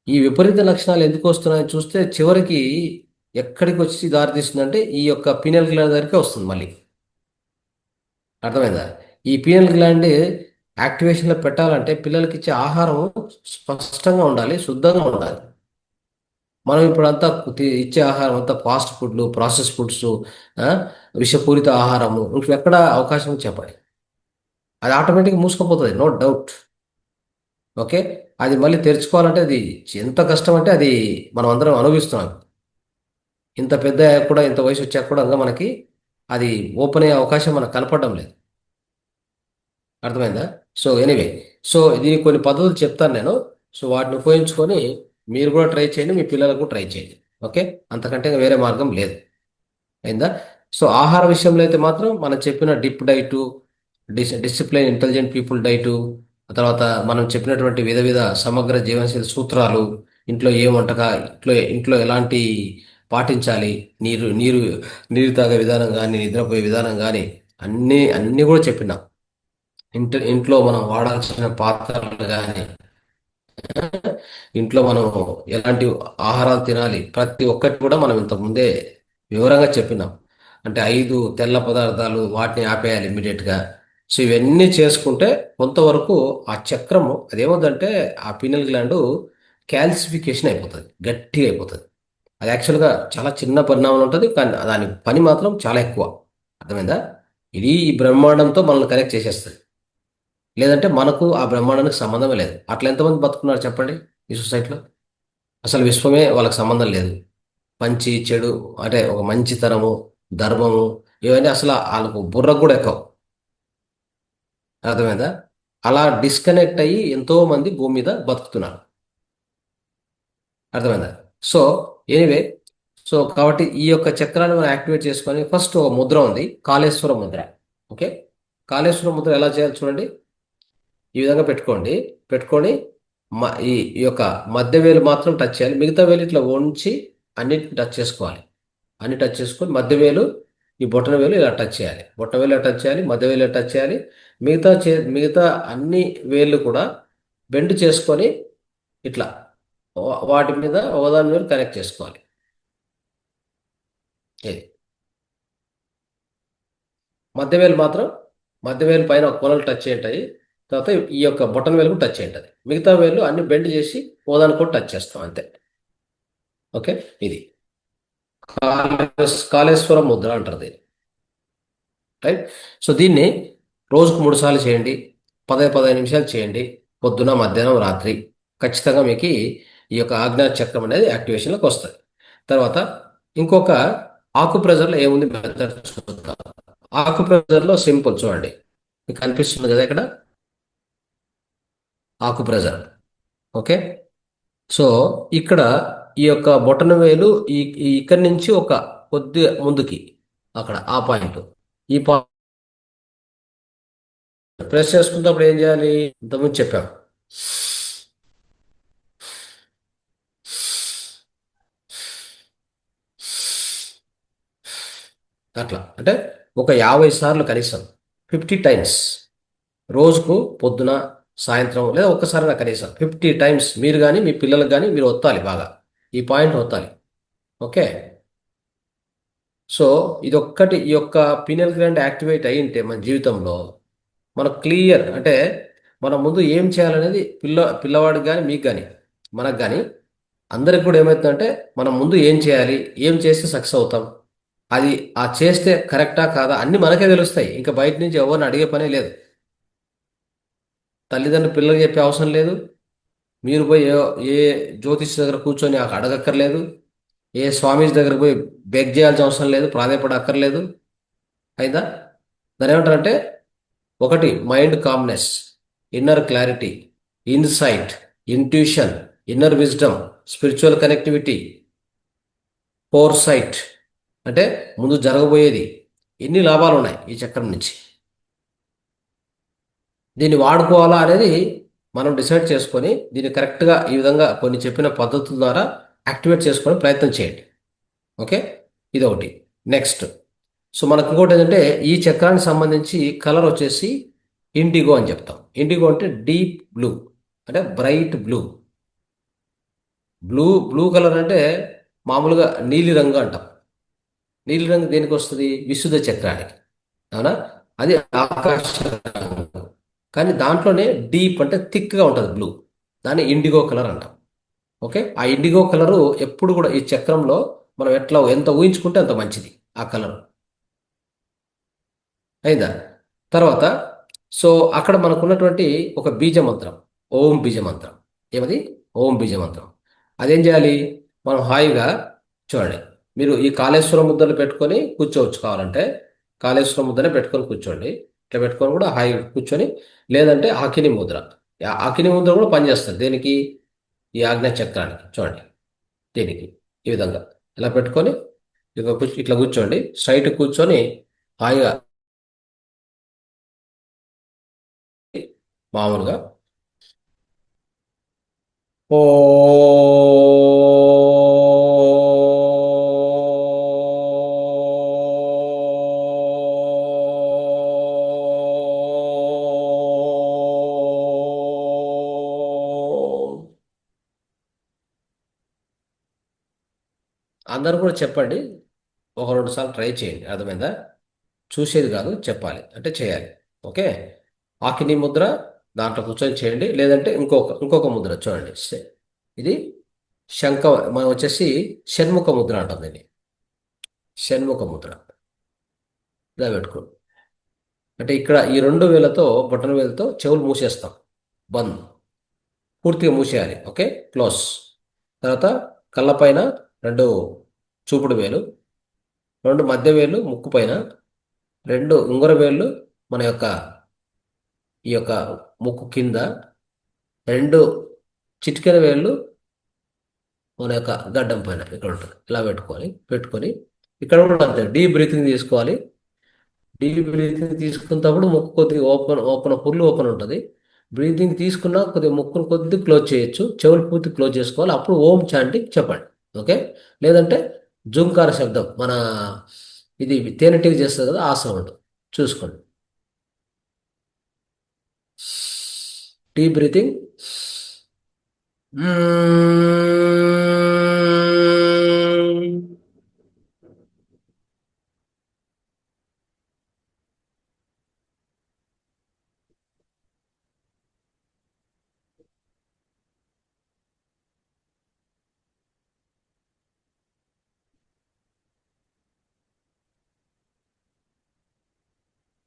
ఈ విపరీత లక్షణాలు ఎందుకు వస్తున్నాయని చూస్తే చివరికి ఎక్కడికి వచ్చి దారితీస్తుందంటే ఈ యొక్క పీనల్ గ్లాండ్ దగ్గరికి వస్తుంది మళ్ళీ. అర్థమైందా? ఈ పీనల్ గ్లాండ్ యాక్టివేషన్లో పెట్టాలంటే పిల్లలకి ఇచ్చే ఆహారం స్పష్టంగా ఉండాలి, శుద్ధంగా ఉండాలి. మనం ఇప్పుడంతా ఇచ్చే ఆహారం అంతా ఫాస్ట్ ఫుడ్లు, ప్రాసెస్ ఫుడ్స్, విషపూరిత ఆహారము, ఇంకెక్కడ అవకాశం ఉంది చెప్పండి? అది ఆటోమేటిక్గా మూసుకుపోతుంది, నో డౌట్. ఓకే. అది మళ్ళీ తెరుచుకోవాలంటే అది ఎంత కష్టం అంటే అది మనం అందరం అనుభవిస్తున్నాం. ఇంత పెద్ద అయ్యాక కూడా, ఇంత వయసు వచ్చాక కూడా ఇంకా మనకి అది ఓపెన్ అయ్యే అవకాశం మనకు కనపడడం లేదు. అర్థమైందా? సో ఎనీవే, సో దీనికి కొన్ని పద్ధతులు చెప్తాను నేను. సో వాటిని ఉపయోగించుకొని మీరు కూడా ట్రై చేయండి, మీ పిల్లలకు ట్రై చేయండి. ఓకే. అంతకంటే ఇంకా వేరే మార్గం లేదు. అయిందా? సో ఆహార విషయంలో అయితే మాత్రం మనం చెప్పిన dip diet, discipline intelligent people diet, తర్వాత మనం చెప్పినటువంటి విధ విధ సమగ్ర జీవనశైలి సూత్రాలు, ఇంట్లో ఏ వంటక, ఇంట్లో ఎలాంటి పాటించాలి, నీరు నీరు నీరు తాగే విధానం కానీ, నిద్రపోయే విధానం కానీ, అన్నీ కూడా చెప్పినాం. ఇంట్లో మనం వాడాల్సిన పాత్రలు కానీ, ఇంట్లో మనం ఎలాంటి ఆహారాలు తినాలి, ప్రతి ఒక్కటి కూడా మనం ఇంత ముందే వివరంగా చెప్పినాం. అంటే 5 తెల్ల పదార్థాలు, వాటిని ఆపేయాలి ఇమ్మీడియట్గా. సో ఇవన్నీ చేసుకుంటే కొంతవరకు ఆ చక్రము అదేమవుతుందంటే ఆ పీనల్ గ్లాండ్ క్యాల్సిఫికేషన్ అయిపోతుంది, గట్టిగా అయిపోతుంది. అది యాక్చువల్గా చాలా చిన్న పరిణామం ఉంటుంది, కానీ దాని పని మాత్రం చాలా ఎక్కువ. అర్థమైందా? ఇది ఈ బ్రహ్మాండంతో మనల్ని కనెక్ట్ చేసేస్తుంది. లేదంటే మనకు ఆ బ్రహ్మాండానికి సంబంధమే లేదు. అట్లా ఎంతమంది బతుకున్నారు చెప్పండి ఈ సొసైటీలో? అసలు విశ్వమే వాళ్ళకి సంబంధం లేదు. మంచి చెడు, అంటే ఒక మంచితనము, ధర్మము, ఇవన్నీ అసలు వాళ్ళకు బుర్రకు కూడా ఎక్కవు. అర్థమైందా? అలా డిస్కనెక్ట్ అయ్యి ఎంతో మంది భూమి మీద బతుకుతున్నారు. అర్థమైందా? సో ఎనీవే, సో కాబట్టి ఈ యొక్క చక్రాన్ని మనం యాక్టివేట్ చేసుకొని ఫస్ట్ ఒక ముద్ర ఉంది, కాళేశ్వర ముద్ర. ఓకే. కాళేశ్వర ముద్ర ఎలా చేయాలి చూడండి. ఈ విధంగా పెట్టుకోండి. పెట్టుకొని ఈ యొక్క మధ్య వేలు మాత్రం టచ్ చేయాలి, మిగతా వేలు ఇట్లా వంచి అన్నిటిని టచ్ చేసుకోవాలి. అన్ని టచ్ చేసుకొని మధ్య వేలు, ఈ బొటన వేలు ఇలా టచ్ చేయాలి, బొటన వేలు ఇలా టచ్ చేయాలి, మధ్య వేలు ఇలా టచ్ చేయాలి. మిగతా అన్ని వేళ్ళు కూడా బెండ్ చేసుకొని ఇట్లా వాటి మీద ఒకదాని మీద కనెక్ట్ చేసుకోవాలి. ఇది మధ్య వేలు మాత్రం, మధ్య వేలు పైన ఒక కొనలు టచ్ చేయంటాయి. తర్వాత ఈ యొక్క బొటన వేలు కూడా టచ్ చేయంటది. మిగతా వేలు అన్ని బెండ్ చేసి ఓదానికి కూడా టచ్ చేస్తాం అంతే. ఓకే. ఇది కాళేశ్వర ముద్ర అంటారు దీన్ని. రైట్. సో దీన్ని రోజుకు 3 సార్లు చేయండి, 15 నిమిషాలు చేయండి, పొద్దున, మధ్యాహ్నం, రాత్రి. ఖచ్చితంగా మీకు ఈ యొక్క ఆజ్ఞా చక్రం అనేది యాక్టివేషన్లోకి వస్తుంది. తర్వాత ఇంకొక ఆకు ప్రెజర్లో ఏముంది మెథడ్ చూద్దాం. ఆకు ప్రెజర్లో సింపుల్ చూడండి, మీకు కనిపిస్తుంది కదా ఇక్కడ ఆకు ప్రెజర్. ఓకే. సో ఇక్కడ ఈ యొక్క బొటన వేలు ఇక్కడి నుంచి ఒక కొద్ది ముందుకి, అక్కడ ఆ పాయింట్, ఈ పాయింట్ ప్రెస్ చేసుకున్నప్పుడు ఏం చేయాలి? ఇంతకుముందు చెప్పాం. అట్లా అంటే ఒక 50 సార్లు కనీసం, 50 టైమ్స్ రోజుకు, పొద్దున, సాయంత్రం, లేదా ఒక్కసారైనా కనీసం 50 టైమ్స్ మీరు కానీ మీ పిల్లలకు కానీ మీరు ఒత్తాలి బాగా, ఈ పాయింట్ ఒత్తాలి. ఓకే. సో ఇదొక్కటి, ఈ యొక్క పీనల్ గ్లాండ్ యాక్టివేట్ అయి ఉంటే మన జీవితంలో మనకు క్లియర్, అంటే మనం ముందు ఏం చేయాలనేది పిల్లవాడికి కానీ, మీకు కానీ, మనకు కానీ, అందరికి కూడా ఏమవుతుందంటే మనం ముందు ఏం చేయాలి, ఏం చేస్తే సక్సెస్ అవుతాం, అది ఆ చేస్తే కరెక్టా కాదా అన్ని మనకే తెలుస్తాయి. ఇంకా బయట నుంచి ఎవరిని అడిగే పనే లేదు. తల్లిదండ్రులు పిల్లలకు చెప్పే అవసరం లేదు. మీరు పోయి ఏ జ్యోతిష్ దగ్గర కూర్చొని అడగక్కర్లేదు. ఏ స్వామీజీ దగ్గర పోయి బెగ్ చేయాల్సిన అవసరం లేదు, ప్రాధేయపడ అక్కర్లేదు. అయిందా? దాని ఏమంటారంటే, ఒకటి mind calmness, inner clarity, insight, intuition, inner wisdom, spiritual connectivity, foresight, అంటే ముందు జరగబోయేది. ఎన్ని లాభాలు ఉన్నాయి ఈ చక్రం నుంచి. దీన్ని వాడుకోవాలా అనేది మనం డిసైడ్ చేసుకొని దీన్ని కరెక్ట్గా ఈ విధంగా కొన్ని చెప్పిన పద్ధతుల ద్వారా యాక్టివేట్ చేసుకొని ప్రయత్నం చేయండి. ఓకే, ఇదొకటి. నెక్స్ట్, సో మనకు ఇంకోటి ఏంటంటే, ఈ చక్రానికి సంబంధించి కలర్ వచ్చేసి ఇండిగో అని చెప్తాం. ఇండిగో అంటే డీప్ బ్లూ, అంటే bright blue. Blue blue colour అంటే మామూలుగా నీలి రంగు అంటాం. నీలి రంగు దేనికి వస్తుంది? విశుద్ధ చక్రానికి. అవునా? అది ఆకాశ రంగు. కానీ దాంట్లోనే డీప్ అంటే థిక్గా ఉంటుంది బ్లూ. దాన్ని ఇండిగో కలర్ అంటాం. ఓకే, ఆ ఇండిగో కలరు ఎప్పుడు కూడా ఈ చక్రంలో మనం ఎట్లా ఎంత ఊహించుకుంటే అంత మంచిది ఆ కలర్. అయిందా? తర్వాత, సో అక్కడ మనకున్నటువంటి ఒక బీజ మంత్రం, ఓం బీజ మంత్రం. ఏమది? ఓం బీజ మంత్రం. అదేం చేయాలి? మనం హాయిగా చూడండి, మీరు ఈ కాళేశ్వరం ముద్దలు పెట్టుకొని కూర్చోవచ్చు. కావాలంటే కాళేశ్వరం ముద్దనే పెట్టుకొని కూర్చోండి. ఇట్లా పెట్టుకొని కూడా హాయిగా కూర్చొని, లేదంటే అకిని ముద్ర. ఆ అకిని ముద్ర కూడా పనిచేస్తుంది దేనికి? ఈ ఆజ్ఞా చక్రానికి. చూడండి, దీనికి ఈ విధంగా ఇలా పెట్టుకొని ఇట్లా కూర్చోండి. స్ట్రైట్ కూర్చొని హాయిగా మామూలుగా ఓ అందరూ కూడా చెప్పండి. ఒక రెండు సార్లు ట్రై చేయండి. అర్థమైందా? చూసేది కాదు, చెప్పాలి అంటే చేయాలి. ఓకే, ఆకిని ముద్ర దాంట్లో కూర్చొని చేయండి. లేదంటే ఇంకొక ముద్ర చూడండి. ఇది శంఖ, మనం వచ్చేసి షణ్ముఖ ముద్ర అంటాం దీన్ని. షణ్ముఖ ముద్ర ఇలా పెట్టుకో. అంటే ఇక్కడ ఈ రెండు వేలతో, బొటన వేలతో చెవులు మూసేస్తాం. బంద్, పూర్తిగా మూసేయాలి. Okay, close. తర్వాత కళ్ళపైన రెండు చూపుడు వేలు, రెండు మధ్య వేలు ముక్కు పైన, రెండు ఉంగర వేళ్ళు మన యొక్క ఈ యొక్క ముక్కు కింద, రెండు చిటికెన వేళ్ళు మన యొక్క గడ్డం పైన ఇక్కడ ఉంటుంది. ఇలా పెట్టుకొని ఇక్కడ కూడా అంతే, డీప్ బ్రీతింగ్ తీసుకోవాలి. డీప్ బ్రీతింగ్ తీసుకున్నప్పుడు ముక్కు కొద్దిగా ఓపెన్ ఓపెన్ ఫుల్ ఓపెన్ ఉంటుంది. బ్రీతింగ్ తీసుకున్నా కొద్దిగా ముక్కును కొద్దిగా క్లోజ్ చేయొచ్చు. చెవులు పూర్తి క్లోజ్ చేసుకోవాలి. అప్పుడు ఓం చాంటింగ్ చెప్పండి. ఓకే, లేదంటే జుంకార శబ్దం, మన ఇది తేనెటీగ చేస్తుంది కదా, ఆ సౌండ్ చూసుకోండి. Deep breathing.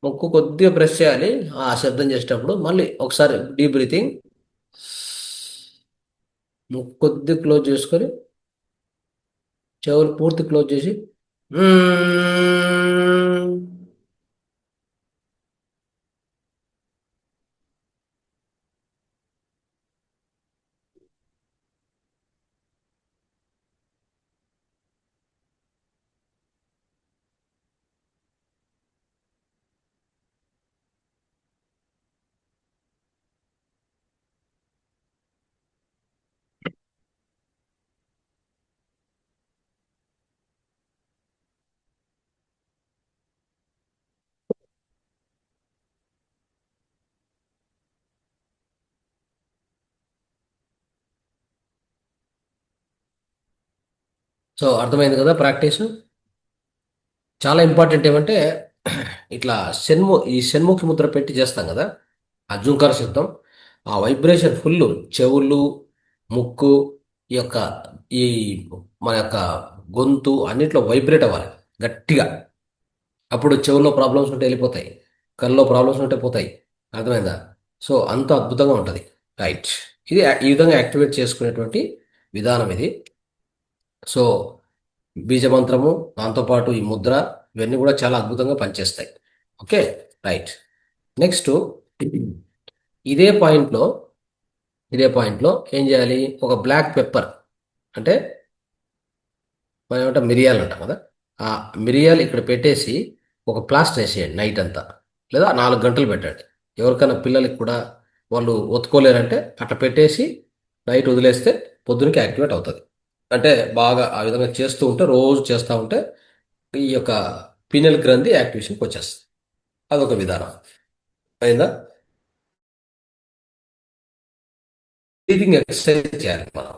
ముక్కు కొద్దిగా ప్రెస్ చేయాలి ఆ శబ్దం చేసేటప్పుడు. మళ్ళీ ఒకసారి డీప్ బ్రీతింగ్, ముక్కు కొద్దిగా క్లోజ్ చేసుకొని చెవులు పూర్తి క్లోజ్ చేసి సో అర్థమైంది కదా ప్రాక్టీస్. చాలా ఇంపార్టెంట్ ఏమంటే, ఇట్లా ఈ షణ్ముఖి ముద్ర పెట్టి చేస్తాం కదా, ఆ జూంకార శబ్దం, ఆ వైబ్రేషన్ ఫుల్ చెవులు, ముక్కు, ఈ యొక్క ఈ మన యొక్క గొంతు అన్నిట్లో వైబ్రేట్ అవ్వాలి గట్టిగా. అప్పుడు చెవుల్లో ప్రాబ్లమ్స్ ఉంటే వెళ్ళిపోతాయి, కళ్ళలో ప్రాబ్లమ్స్ ఉంటే పోతాయి. అర్థమైందా? సో అంత అద్భుతంగా ఉంటుంది. రైట్, ఇది ఈ విధంగా యాక్టివేట్ చేసుకునేటువంటి విధానం ఇది. సో బీజమంత్రము, దాంతోపాటు ఈ ముద్ర, ఇవన్నీ కూడా చాలా అద్భుతంగా పనిచేస్తాయి. Okay, right. నెక్స్ట్ ఇదే పాయింట్లో ఇదే పాయింట్లో ఏం చేయాలి? ఒక బ్లాక్ పెప్పర్, అంటే మనం ఏమంటాం, మిరియాలు అంటాం కదా, ఆ మిరియాలు ఇక్కడ పెట్టేసి ఒక ప్లాస్టర్ వేసేయండి నైట్ అంతా, లేదా 4 గంటలు పెట్టండి. ఎవరికైనా పిల్లలకి కూడా వాళ్ళు ఒత్తుకోలేరంటే అట్లా పెట్టేసి నైట్ వదిలేస్తే పొద్దునకి యాక్టివేట్ అవుతుంది. అంటే బాగా ఆ విధంగా చేస్తూ ఉంటే, రోజు చేస్తూ ఉంటే ఈ యొక్క పీనల్ గ్రంథి యాక్టివేషన్కి వచ్చేస్తుంది. అదొక విధానం అయిందా? బ్రీతింగ్ ఎక్సర్సైజ్ చేయాలి మనం.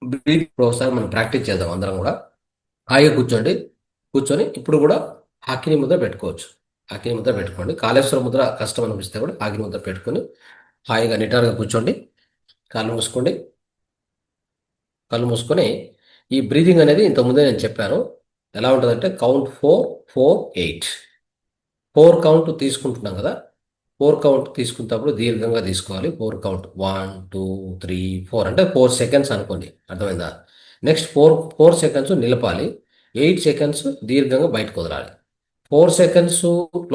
బ్రీతింగ్ ఒకసారి మనం ప్రాక్టీస్ చేద్దాం అందరం కూడా. హాయిగా కూర్చోండి. కూర్చొని ఇప్పుడు కూడా హాకిని ముద్ర పెట్టుకోవచ్చు. హాకిని ముద్ర పెట్టుకోండి. కాళేశ్వర ముద్ర కష్టం అనిపిస్తే కూడా హాకిని ముద్ర పెట్టుకొని హాయిగా నిటారుగా కూర్చోండి. కాళ్ళు మూసుకోండి. కళ్ళు మూసుకొని ఈ బ్రీతింగ్ అనేది ఇంతకుముందే నేను చెప్పాను. ఎలా ఉంటుందంటే కౌంట్ 4, 4, 8. 4 కౌంట్ తీసుకుంటున్నాం కదా. 4 కౌంట్ తీసుకున్నప్పుడు దీర్ఘంగా తీసుకోవాలి. 4 కౌంట్ 1, 2, 3, 4 అంటే 4 సెకండ్స్ అనుకోండి. అర్థమైందా? Next 4 4 seconds నిలపాలి. 8 సెకండ్స్ దీర్ఘంగా బయటకు వదలాలి. 4 సెకండ్స్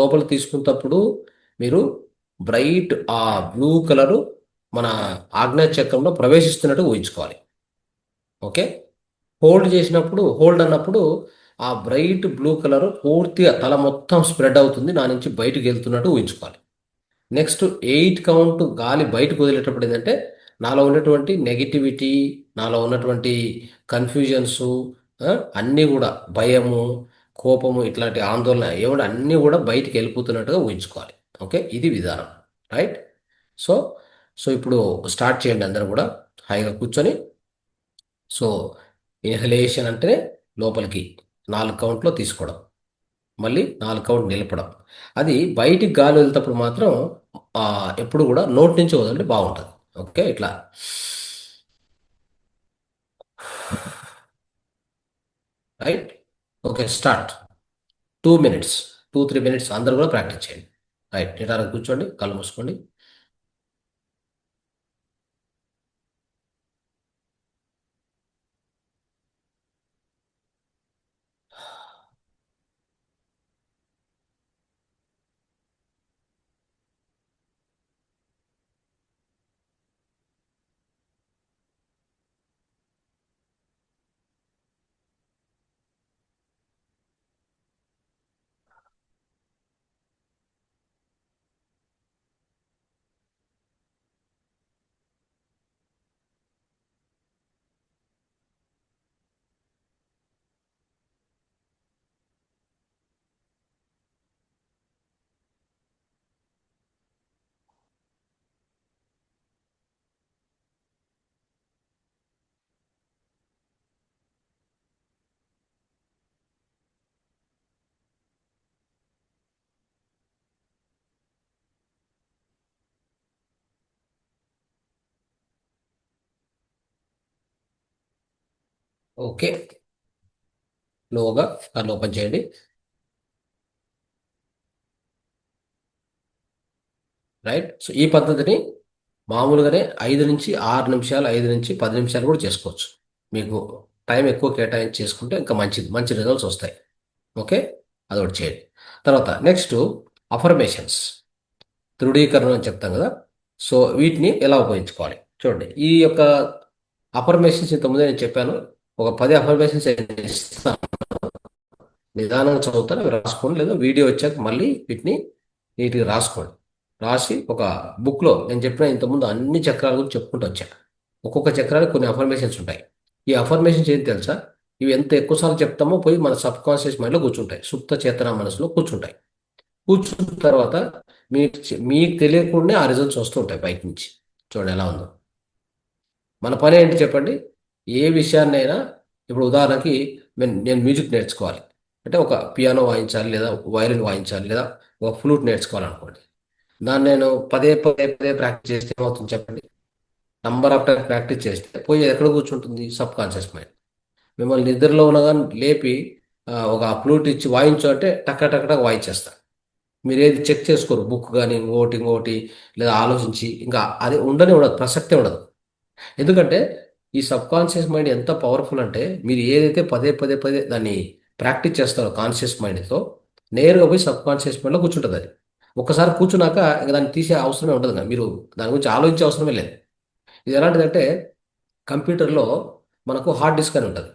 లోపల తీసుకున్నప్పుడు మీరు బ్రైట్ ఆ బ్లూ కలరు మన ఆజ్ఞా చక్రంలో ప్రవేశిస్తున్నట్టు ఊహించుకోవాలి. ఓకే. హోల్డ్ అన్నప్పుడు ఆ బ్రైట్ బ్లూ కలర్ పూర్తిగా తల మొత్తం స్ప్రెడ్ అవుతుంది, నా నుంచి బయటకు వెళ్తున్నట్టు ఊహించుకోవాలి. నెక్స్ట్ 8 కౌంట్ గాలి బయటకు వదిలేటప్పుడు ఏంటంటే నాలో ఉన్నటువంటి నెగిటివిటీ, నాలో ఉన్నటువంటి కన్ఫ్యూజన్స్, అన్నీ కూడా భయము, కోపము, ఇట్లాంటి ఆందోళన ఏమంటే అన్నీ కూడా బయటికి వెళ్ళిపోతున్నట్టుగా ఊహించుకోవాలి. ఓకే, ఇది విధానం. రైట్. సో సో ఇప్పుడు స్టార్ట్ చేయండి అందరూ కూడా హాయిగా కూర్చొని. సో ఇన్హలేషన్ అంటే లోపలికి 4 కౌంట్లో తీసుకోవడం, మళ్ళీ 4 కౌంట్ నిలపడం. అది బయటికి గాలి వెళ్తేప్పుడు మాత్రం ఆ, ఎప్పుడు కూడా నోటి నుంచి వదలండి, బాగుంటుంది. ఓకే, ఇట్లా. Right. Okay, start. 2 minutes, 2, 3 minutes అందరు కూడా ప్రాక్టీస్ చేయండి. రైట్, నిటారుగా కూర్చోండి, కళ్ళు మూసుకోండి. ఓకే, లోగా కళ్ళు ఓపెన్ చేయండి. రైట్. సో ఈ పద్ధతిని మామూలుగానే 5 నుంచి 6 నిమిషాలు, 5 నుంచి 10 నిమిషాలు కూడా చేసుకోవచ్చు. మీకు టైం ఎక్కువ కేటాయించి చేసుకుంటే ఇంకా మంచిది, మంచి రిజల్ట్స్ వస్తాయి. ఓకే, అదొకటి చేయండి. తర్వాత నెక్స్ట్ అఫర్మేషన్స్, దృఢీకరణ అని చెప్తాం కదా. సో వీటిని ఎలా ఉపయోగించుకోవాలి చూడండి. ఈ యొక్క అఫర్మేషన్స్ ఇంతకుముందే నేను చెప్పాను. ఒక 10 అఫర్మేషన్స్ ఇస్తాను, నిదానంగా చదువుతాను, అవి రాసుకోండి, లేదా వీడియో వచ్చాక మళ్ళీ వీటిని నీట్గా రాసుకోండి. రాసి ఒక బుక్లో నేను చెప్పిన ఇంతకుముందు అన్ని చక్రాల గురించి చెప్పుకుంటూ వచ్చాను. ఒక్కొక్క చక్రానికి కొన్ని అఫర్మేషన్స్ ఉంటాయి. ఈ అఫర్మేషన్స్ ఏంటి తెలుసా? ఇవి ఎంత ఎక్కువసార్లు చెప్తామో పోయి మన సబ్ కాన్షియస్ మైండ్లో కూర్చుంటాయి, సుప్త చేతన మనసులో కూర్చుంటాయి. కూర్చున్న తర్వాత మీకు తెలియకుండానే ఆ రిజల్ట్స్ వస్తూ ఉంటాయి బయట నుంచి. చూడండి ఎలా ఉందో. మన పని ఏంటి చెప్పండి? ఏ విషయాన్నైనా, ఇప్పుడు ఉదాహరణకి నేను మ్యూజిక్ నేర్చుకోవాలి అంటే ఒక పియానో వాయించాలి, లేదా వయలిన్ వాయించాలి, లేదా ఒక ఫ్లూట్ నేర్చుకోవాలనుకోండి. దాన్ని నేను పదే పదే పదే ప్రాక్టీస్ చేస్తే ఏమవుతుంది చెప్పండి? నంబర్ ఆఫ్ టైం ప్రాక్టీస్ చేస్తే పోయి ఎక్కడ కూర్చుంటుంది? Sub conscious mind. మిమ్మల్ని నిద్రలో ఉండగా లేపి ఒక ఫ్లూట్ ఇచ్చి వాయించు అంటే టక్క టక్క టక్క వాయించేస్తారు. మీరు ఏది చెక్ చేసుకోరు, బుక్ కానీ ఇంకోటి ఇంకోటి, లేదా ఆలోచించి ఇంకా అది ఉండనే ఉండదు, ప్రసక్తే ఉండదు. ఎందుకంటే ఈ సబ్ కాన్షియస్ మైండ్ ఎంత పవర్ఫుల్ అంటే మీరు ఏదైతే పదే పదే పదే దాన్ని ప్రాక్టీస్ చేస్తారో కాన్షియస్ మైండ్తో నేరుగా పోయి సబ్ కాన్షియస్ మైండ్లో కూర్చుంటుంది అది. ఒకసారి కూర్చున్నాక ఇక దాన్ని తీసే అవసరమే ఉండదు కదా, మీరు దాని గురించి ఆలోచించే అవసరమే లేదు. ఇది ఎలాంటిదంటే కంప్యూటర్లో మనకు హార్డ్ డిస్క్ అని ఉంటుంది.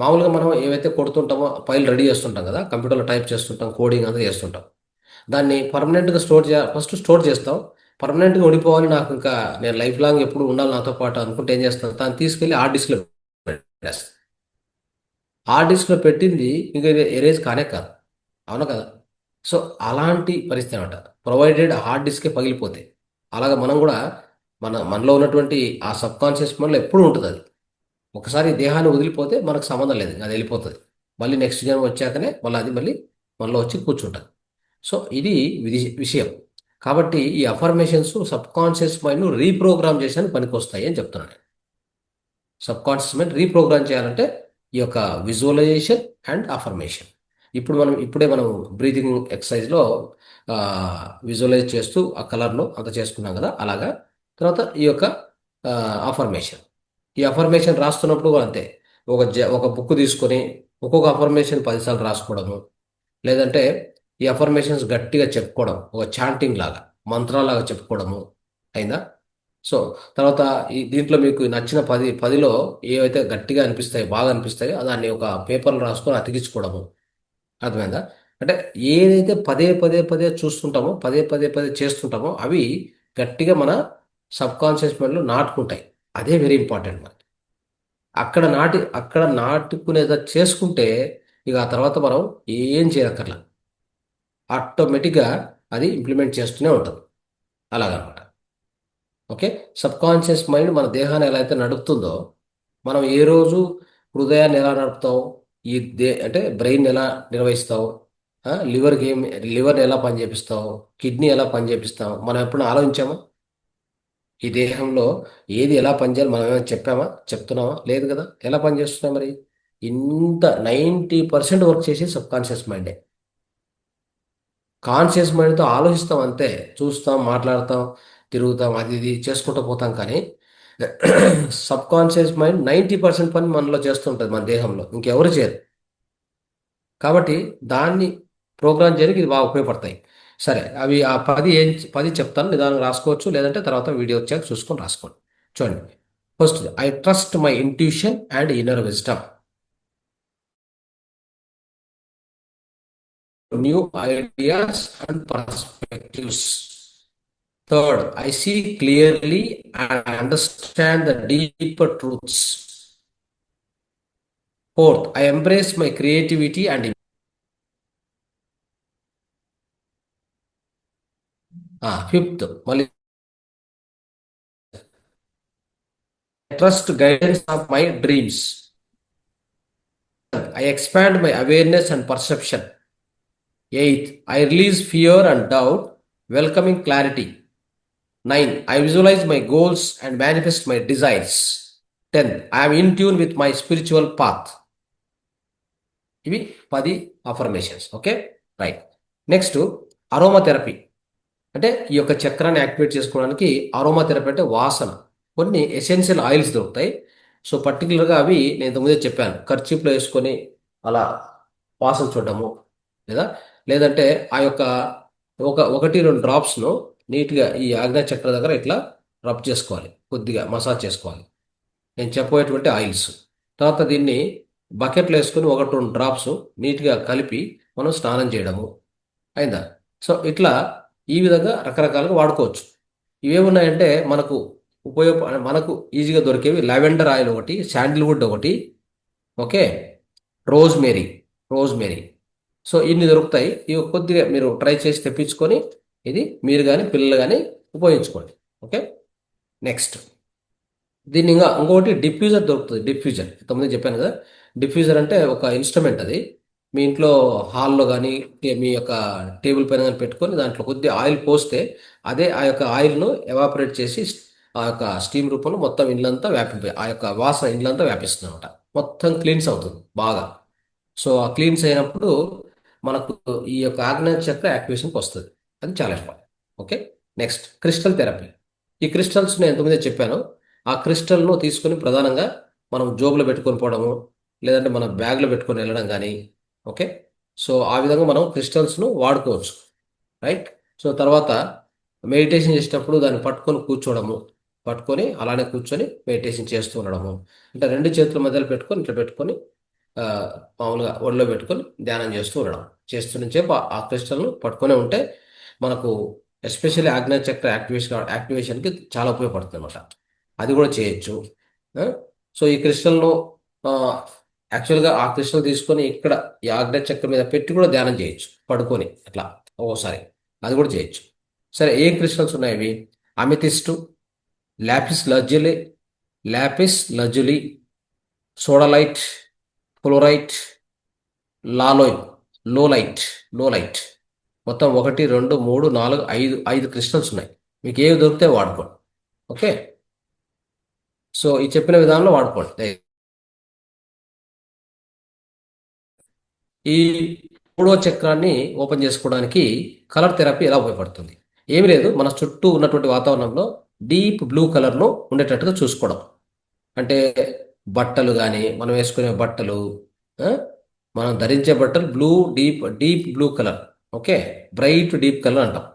మామూలుగా మనం ఏవైతే కొడుతుంటామో ఫైల్ రెడీ చేస్తుంటాం కదా, కంప్యూటర్లో టైప్ చేస్తుంటాం, కోడింగ్ అంతా చేస్తుంటాం. దాన్ని పర్మనెంట్గా స్టోర్ ఫస్ట్ స్టోర్ చేస్తాం. పర్మనెంట్గా ఉండిపోవాలి నాకు, ఇంకా నేను లైఫ్ లాంగ్ ఎప్పుడు ఉండాలి నాతో పాటు అనుకుంటే ఏం చేస్తాను, దాన్ని తీసుకెళ్ళి హార్డ్ డిస్క్లో పెట్టేస్తాను. హార్డ్ డిస్క్లో పెట్టింది ఇంకా ఎరేజ్ కానే కాదు. అవునా కదా? సో అలాంటి పరిస్థితి అనమాట. ప్రొవైడెడ్ హార్డ్ డిస్కే పగిలిపోతే అలాగ మనం కూడా మనలో ఉన్నటువంటి ఆ సబ్ కాన్షియస్ మనలో ఎప్పుడూ ఉంటుంది అది. ఒకసారి ఈ దేహాన్ని వదిలిపోతే మనకు సంబంధం లేదు, అది వెళ్ళిపోతుంది. మళ్ళీ నెక్స్ట్ జన్మ వచ్చాకనే మళ్ళీ అది మళ్ళీ మనలో వచ్చి కూర్చుంటుంది. సో ఇది విషయం. కాబట్టి ఈ అఫర్మేషన్స్ సబ్ కాన్షియస్ మైండ్ను రీప్రోగ్రామ్ చేసానికి పనికొస్తాయి అని చెప్తున్నాను. సబ్ కాన్షియస్ మైండ్ రీప్రోగ్రామ్ చేయాలంటే ఈ యొక్క విజువలైజేషన్ అండ్ అఫర్మేషన్. ఇప్పుడే మనం బ్రీతింగ్ ఎక్సర్సైజ్లో విజువలైజ్ చేస్తూ ఆ కలర్ను అంత చేసుకున్నాం కదా, అలాగా. తర్వాత ఈ యొక్క అఫర్మేషన్. ఈ అఫర్మేషన్ రాస్తున్నప్పుడు కూడా అంతే. ఒక బుక్ తీసుకొని ఒక్కొక్క అఫర్మేషన్ 10 సార్లు రాసుకోవడము, లేదంటే ఈ అఫర్మేషన్స్ గట్టిగా చెప్పుకోవడం, ఒక చాంటింగ్ లాగా మంత్రాలాగా చెప్పుకోవడము. అయిందా? సో తర్వాత దీంట్లో మీకు నచ్చిన పదిలో ఏవైతే గట్టిగా అనిపిస్తాయో, బాగా అనిపిస్తాయో దాన్ని ఒక పేపర్లో రాసుకొని అతికించుకోవడము. అర్థమైందా? అంటే ఏదైతే పదే పదే పదే చూస్తుంటామో, పదే పదే పదే చేస్తుంటామో అవి గట్టిగా మన సబ్ కాన్షియస్ మైండ్లో నాటుకుంటాయి. అదే వెరీ ఇంపార్టెంట్ మనకి. అక్కడ నాటుకునేదా చేసుకుంటే ఇక ఆ తర్వాత మనం ఏం చేయక్కర్లా, ఆటోమేటిక్గా అది ఇంప్లిమెంట్ చేస్తూనే ఉంటుంది. అలాగనమాట. ఓకే. సబ్ కాన్షియస్ మైండ్ మన దేహాన్ని ఎలా అయితే నడుపుతుందో, మనం ఏ రోజు హృదయాన్ని ఎలా నడుపుతాం, ఈ అంటే బ్రెయిన్ ఎలా నిర్వహిస్తాం, లివర్ని ఎలా పనిచేపిస్తాం, కిడ్నీ ఎలా పనిచేపిస్తాం, మనం ఎప్పుడు ఆలోచించామా? ఈ దేహంలో ఏది ఎలా పనిచేయాలి మనం ఏమైనా చెప్పామా? చెప్తున్నామా? లేదు కదా. ఎలా పనిచేస్తున్నాం మరి? ఇంత 90% వర్క్ చేసి సబ్ కాన్షియస్ మైండే. కాన్షియస్ మైండ్తో ఆలోచిస్తాం అంతే, చూస్తాం, మాట్లాడతాం, తిరుగుతాం, అది ఇది చేసుకుంటూ పోతాం. కానీ సబ్ కాన్షియస్ మైండ్ 90% పని మనలో చేస్తుంటుంది, మన దేహంలో ఇంకెవరు చేయరు. కాబట్టి దాన్ని ప్రోగ్రామ్ చేయడానికి ఇది బాగా ఉపయోగపడతాయి. సరే, అవి ఆ 10 చెప్తాను, నిదానంగా రాసుకోవచ్చు, లేదంటే తర్వాత వీడియో వచ్చాక చూసుకొని రాసుకోండి. చూడండి. First, I trust my intuition and inner wisdom. New ideas and perspectives. Third, I see clearly and understand the deeper truths. Fourth, I embrace my creativity and fifth, mali trust guidance of my dreams. I expand my awareness and perception. Eighth, I release fear and doubt, welcoming clarity. 9, I visualize my goals and manifest my desires. 10, I am in tune with my spiritual path. ఇవి 10 affirmations. Okay, right. Next, aroma therapy. అంటే ఈ యొక్క చక్రాన్ని activate చేసుకోవడానికి aroma therapy అంటే వాసన. కొన్ని essential oils దొరుకుతాయి. సో పర్టికులర్గా అవి నేను ఇంతకుముందే చెప్పాను, కర్చీప్లో వేసుకొని అలా వాసన చూడడము, లేదా లేదంటే ఆ యొక్క ఒకటి రెండు డ్రాప్స్ను నీట్గా ఈ ఆజ్ఞా చక్ర దగ్గర ఇట్లా రబ్ చేసుకోవాలి, కొద్దిగా మసాజ్ చేసుకోవాలి. నేను చెప్పబోయేటువంటి ఆయిల్స్. తర్వాత దీన్ని బకెట్లో వేసుకొని ఒకటి రెండు డ్రాప్స్ నీట్గా కలిపి మనం స్నానం చేయడము. అయిందా? సో ఇట్లా ఈ విధంగా రకరకాలుగా వాడుకోవచ్చు. ఇవేమున్నాయంటే మనకు ఈజీగా దొరికేవి లావెండర్ ఆయిల్ ఒకటి, శాండిల్వుడ్ ఒకటి, ఓకే, రోజ్మేరీ రోజ్మేరీ. సో ఇన్ని దొరుకుతాయి. ఇవి కొద్దిగా మీరు ట్రై చేసి తెప్పించుకొని ఇది మీరు కానీ పిల్లలు కానీ ఉపయోగించుకోండి. ఓకే. నెక్స్ట్, దీన్ని ఇంకొకటి డిఫ్యూజర్ దొరుకుతుంది. డిఫ్యూజర్ ఇంతకుముందు చెప్పాను కదా. డిఫ్యూజర్ అంటే ఒక ఇన్స్ట్రుమెంట్ అది. మీ ఇంట్లో హాల్లో కానీ మీ యొక్క టేబుల్ పైన కానీ పెట్టుకొని దాంట్లో కొద్దిగా ఆయిల్ పోస్తే అదే ఆ యొక్క ఆయిల్ను ఎవాపరేట్ చేసి ఆ యొక్క స్టీమ్ రూపంలో మొత్తం ఇల్లంతా ఆ యొక్క వాసన ఇల్లంతా వ్యాపిస్తుంది అనమాట. మొత్తం క్లీన్స్ అవుతుంది బాగా. సో ఆ క్లీన్స్ అయినప్పుడు మనకు ఈ యొక్క ఆగ్నేయ చక్ర యాక్టివేషన్కి వస్తుంది. అది చాలా important. Okay. Next, crystal therapy. ఈ క్రిస్టల్స్ నేను ఎంతమంది చెప్పాను. ఆ క్రిస్టల్ను తీసుకొని ప్రధానంగా మనం జోబులో పెట్టుకొని పోవడము, లేదంటే మన బ్యాగ్లో పెట్టుకొని వెళ్ళడం కానీ. ఓకే. సో ఆ విధంగా మనం క్రిస్టల్స్ను వాడుకోవచ్చు. రైట్. సో తర్వాత మెడిటేషన్ చేసేటప్పుడు దాన్ని పట్టుకొని కూర్చోవడము, పట్టుకొని అలానే కూర్చొని మెడిటేషన్ చేస్తూ ఉండడము. అంటే రెండు చేతుల మధ్యలో పెట్టుకొని ఇట్లా పెట్టుకొని ఆ, మామూలుగా ఒడిలో పెట్టుకొని ధ్యానం చేస్తూ ఉండడం. చేస్తున్నంచేపు ఆ క్రిస్టల్ను పట్టుకొనే ఉంటే మనకు ఎస్పెషల్లీ ఆగ్నేయ చక్ర యాక్టివేషన్కి చాలా ఉపయోగపడుతుంది అనమాట. అది కూడా చేయొచ్చు. ఆ, సో ఈ క్రిస్టల్ను యాక్చువల్గా ఆ క్రిస్టల్ తీసుకొని ఇక్కడ ఈ ఆగ్నేయ చక్ర మీద పెట్టి కూడా ధ్యానం చేయొచ్చు పడుకొని అట్లా ఓసారి. అది కూడా చేయొచ్చు. సరే, ఏ క్రిస్టల్స్ ఉన్నాయి ఇవి? Amethyst, lapis lazuli, lapis lazuli, sodalite, fluorite, లాలోయ్ లోలైట్ లోలైట్. మొత్తం 1, 2, 3, 4, 5 క్రిస్టల్స్ ఉన్నాయి. మీకు ఏవి దొరికితే వాడుకోండి. ఓకే. సో ఈ చెప్పిన విధానంలో వాడుకోండి. ఈ మూడో చక్రాన్ని ఓపెన్ చేసుకోవడానికి కలర్ థెరపీ ఎలా ఉపయోగపడుతుంది? ఏమీ లేదు, మన చుట్టూ ఉన్నటువంటి వాతావరణంలో డీప్ బ్లూ కలర్ను ఉండేటట్టుగా చూసుకోవడం. అంటే బట్టలు కానీ, మనం వేసుకునే బట్టలు, ఆ, మనం ధరించే బట్టలు deep deep blue colour. Okay. Bright deep colour అంటాం.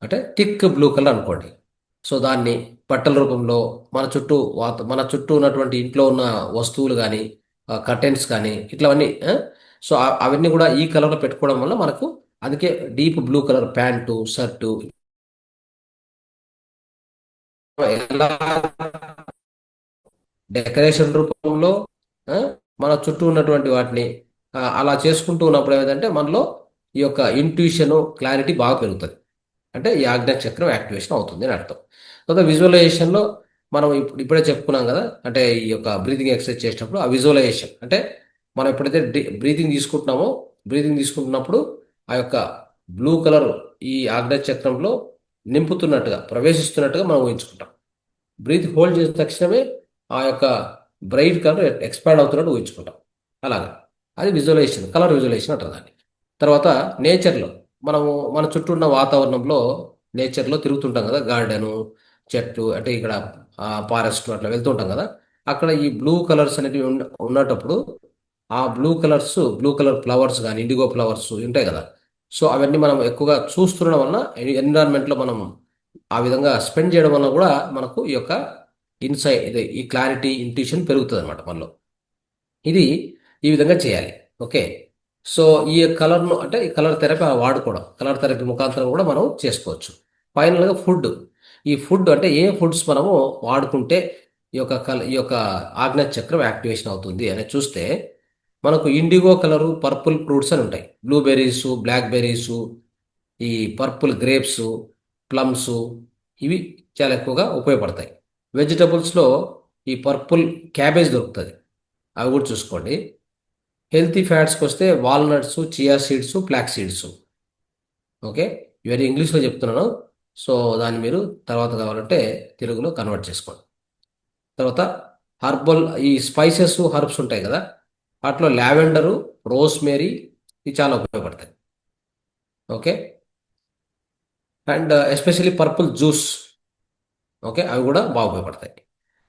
అంటే థిక్ బ్లూ కలర్ అనుకోండి. సో దాన్ని బట్టల రూపంలో మన చుట్టూ ఉన్నటువంటి ఇంట్లో ఉన్న వస్తువులు కానీ, కర్టెన్స్ కానీ, ఇట్లవన్నీ, సో అవన్నీ కూడా ఈ కలర్లో పెట్టుకోవడం వల్ల మనకు అందుకే deep blue colour pant, shirt ఎలా డెకరేషన్ రూపంలో, ఆ, మన చుట్టూ ఉన్నటువంటి వాటిని అలా చేసుకుంటూ ఉన్నప్పుడు ఏమైందంటే మనలో ఈ యొక్క ఇంట్యూషన్ క్లారిటీ బాగా పెరుగుతుంది. అంటే ఈ ఆజ్ఞా చక్రం యాక్టివేషన్ అవుతుంది అని అర్థం. తర్వాత విజువలైజేషన్లో మనం ఇప్పుడే చెప్పుకున్నాం కదా, అంటే ఈ యొక్క బ్రీతింగ్ ఎక్సర్సైజ్ చేసేటప్పుడు ఆ విజువలైజేషన్ అంటే మనం ఎప్పుడైతే బ్రీతింగ్ తీసుకుంటున్నప్పుడు ఆ యొక్క బ్లూ కలర్ ఈ ఆజ్ఞా చక్రంలో నింపుతున్నట్టుగా, ప్రవేశిస్తున్నట్టుగా మనం ఊహించుకుంటాం. బ్రీత్ హోల్డ్ చేసిన తక్షణమే ఆ యొక్క బ్రైట్ కలర్ ఎక్స్పాండ్ అవుతున్నట్టు ఊహించుకుంటాం. అలాగా అది విజువలైజేషన్, కలర్ విజువలైజేషన్ అంటారు దాన్ని. తర్వాత నేచర్లో మనము మన చుట్టూ ఉన్న వాతావరణంలో, నేచర్లో తిరుగుతుంటాం కదా, గార్డెను, చెట్లు, అంటే ఇక్కడ ఫారెస్ట్ అట్లా వెళ్తుంటాం కదా. అక్కడ ఈ బ్లూ కలర్స్ అనేవి ఉన్నటప్పుడు ఆ బ్లూ కలర్ ఫ్లవర్స్ కానీ, ఇండిగో ఫ్లవర్స్ ఉంటాయి కదా. సో అవన్నీ మనం ఎక్కువగా చూస్తుండడం వలన ఎన్విరాన్మెంట్లో మనం ఆ విధంగా స్పెండ్ చేయడం వల్ల కూడా మనకు ఈ యొక్క ఇదే ఈ క్లారిటీ, ఇంట్యూషన్ పెరుగుతుంది అనమాట మనలో. ఇది ఈ విధంగా చేయాలి. ఓకే. సో ఈ కలర్ను అంటే ఈ కలర్ థెరపీ వాడుకోవడం, కలర్ థెరపీ ముఖాంతరం కూడా మనం చేసుకోవచ్చు. ఫైనల్గా ఫుడ్. ఈ ఫుడ్ అంటే ఏ ఫుడ్స్ మనము వాడుకుంటే ఈ యొక్క ఆజ్ఞా చక్రం యాక్టివేషన్ అవుతుంది అని చూస్తే మనకు ఇండిగో కలరు పర్పుల్ ఫ్రూట్స్ అని ఉంటాయి. బ్లూబెర్రీసు, బ్లాక్ బెర్రీసు, ఈ పర్పుల్ గ్రేప్స్, ప్లమ్స్, ఇవి చాలా ఎక్కువగా ఉపయోగపడతాయి. వెజిటబుల్స్లో ఈ పర్పుల్ క్యాబేజ్ దొరుకుతుంది, అవి కూడా చూసుకోండి. హెల్తీ ఫ్యాట్స్కి వస్తే walnuts, chia seeds, flax seeds. Okay. ఇవన్నీ ఇంగ్లీష్లో చెప్తున్నాను. సో దాన్ని మీరు తర్వాత కావాలంటే తెలుగులో కన్వర్ట్ చేసుకోండి. తర్వాత ఈ స్పైసెస్, హర్బ్స్ ఉంటాయి కదా, వాటిలో లావెండరు, రోస్మేరీ, ఇవి చాలా ఉపయోగపడతాయి. Okay. And especially purple juice. Okay, అవి కూడా బాగా ఉపయోగపడతాయి.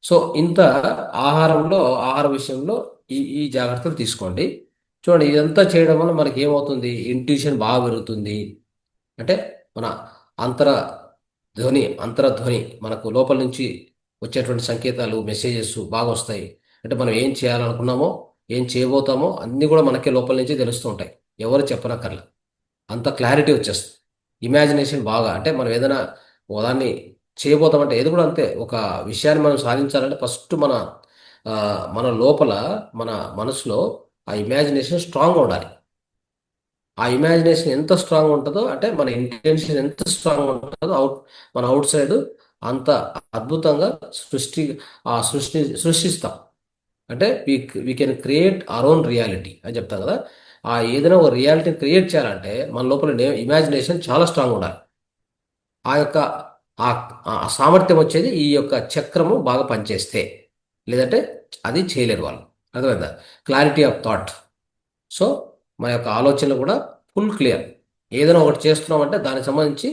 సో ఇంత ఆహార విషయంలో ఈ ఈ జాగ్రత్తలు తీసుకోండి. చూడండి, ఇదంతా చేయడం వల్ల మనకి ఏమవుతుంది? ఇంట్యూషన్ బాగా పెరుగుతుంది. అంటే మన అంతర అంతరధ్వని, మనకు లోపల నుంచి వచ్చేటువంటి సంకేతాలు, మెసేజెస్ బాగా వస్తాయి. అంటే మనం ఏం చేయాలనుకున్నామో, ఏం చేయబోతామో అన్నీ కూడా మనకే లోపల నుంచి తెలుస్తూ ఉంటాయి. ఎవరు చెప్పనక్కర్లా, అంత క్లారిటీ వచ్చేస్తుంది. ఇమాజినేషన్ బాగా, అంటే మనం ఏదైనా దాన్ని చేయబోతామంటే ఏది కూడా అంతే. ఒక విషయాన్ని మనం సాధించాలంటే ఫస్ట్ ఆ, మన లోపల, మన మనసులో ఆ ఇమాజినేషన్ స్ట్రాంగ్గా ఉండాలి. ఆ ఇమాజినేషన్ ఎంత స్ట్రాంగ్ ఉంటుందో, అంటే మన ఇంటెన్షన్ ఎంత స్ట్రాంగ్ ఉంటుందో మన అవుట్ సైడ్ అంత అద్భుతంగా సృష్టిస్తాం. అంటే we can create our own reality అని చెప్తాం కదా. ఆ ఏదైనా ఒక రియాలిటీని క్రియేట్ చేయాలంటే మన లోపల ఇమాజినేషన్ చాలా స్ట్రాంగ్ ఉండాలి. ఆ యొక్క ఆ ఆ సామర్థ్యం వచ్చేది ఈ యొక్క చక్రము బాగా పనిచేస్తే, లేదంటే అది చేయలేరు వాళ్ళు. అర్థమైందా? Clarity of thought. సో మన యొక్క ఆలోచనలు కూడా ఫుల్ క్లియర్. ఏదైనా ఒకటి చేస్తున్నామంటే దానికి సంబంధించి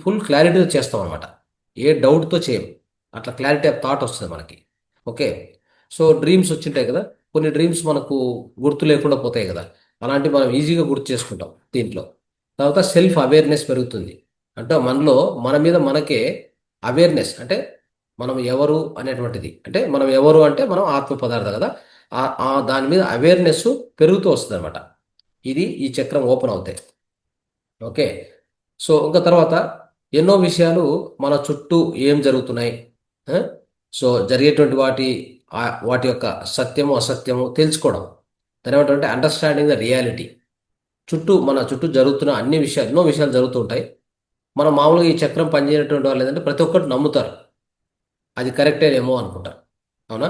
ఫుల్ క్లారిటీతో చేస్తాం అనమాట. ఏ డౌట్తో చేయం. అట్లా క్లారిటీ ఆఫ్ థాట్ వస్తుంది మనకి. ఓకే. సో డ్రీమ్స్ వచ్చింటాయి కదా, కొన్ని డ్రీమ్స్ మనకు గుర్తు లేకుండా పోతాయి కదా, అలాంటివి మనం ఈజీగా గుర్తు చేసుకుంటాం దీంట్లో. తర్వాత సెల్ఫ్ అవేర్నెస్ పెరుగుతుంది. అంటే మనలో మన మీద మనకే అవేర్నెస్, అంటే మనం ఎవరు అనేటువంటిది, అంటే మనం ఎవరు అంటే మనం ఆత్మ పదార్థం కదా, దాని మీద అవేర్నెస్ పెరుగుతూ వస్తుంది అనమాట. ఇది ఈ చక్రం ఓపెన్ అవుతాయి. ఓకే. సో ఇంకా తర్వాత ఎన్నో విషయాలు మన చుట్టూ ఏం జరుగుతున్నాయి, ఆ? సో జరిగేటువంటి వాటి యొక్క సత్యము అసత్యము తెలుసుకోవడం, దాని ఏమంటే అండర్స్టాండింగ్ ద రియాలిటీ. మన చుట్టూ జరుగుతున్న అన్ని విషయాలు, ఎన్నో విషయాలు జరుగుతూ ఉంటాయి. మనం మామూలుగా ఈ చక్రం పనిచేయనటువంటి వాళ్ళు ఏంటంటే ప్రతి ఒక్కటి నమ్ముతారు, అది కరెక్టేనేమో అనుకుంటారు. అవునా?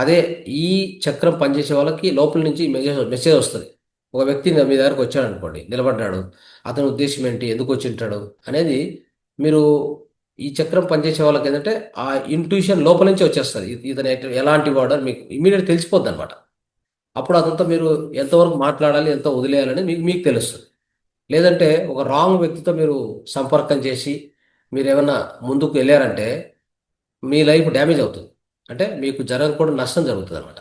అదే ఈ చక్రం పనిచేసే వాళ్ళకి లోపల నుంచి మెసేజ్ మెసేజ్ వస్తుంది. ఒక వ్యక్తి మీ దగ్గరకు వచ్చాడు అనుకోండి, నిలబడ్డాడు, అతని ఉద్దేశం ఏంటి, ఎందుకు వచ్చింటాడు అనేది మీరు, ఈ చక్రం పనిచేసే వాళ్ళకి ఏంటంటే ఆ ఇంట్యూషన్ లోపల నుంచి వచ్చేస్తుంది. ఇతను ఎలాంటి వాడు అని మీకు ఇమీడియట్ తెలిసిపోద్ది అనమాట. అప్పుడు అతనితో మీరు ఎంతవరకు మాట్లాడాలి, ఎంత వదిలేయాలని మీకు మీకు తెలుస్తుంది. లేదంటే ఒక రాంగ్ వ్యక్తితో మీరు సంపర్కం చేసి మీరు ఏమన్నా ముందుకు వెళ్ళారంటే మీ లైఫ్ డ్యామేజ్ అవుతుంది. అంటే మీకు జరగకుండా నష్టం జరుగుతుంది అనమాట.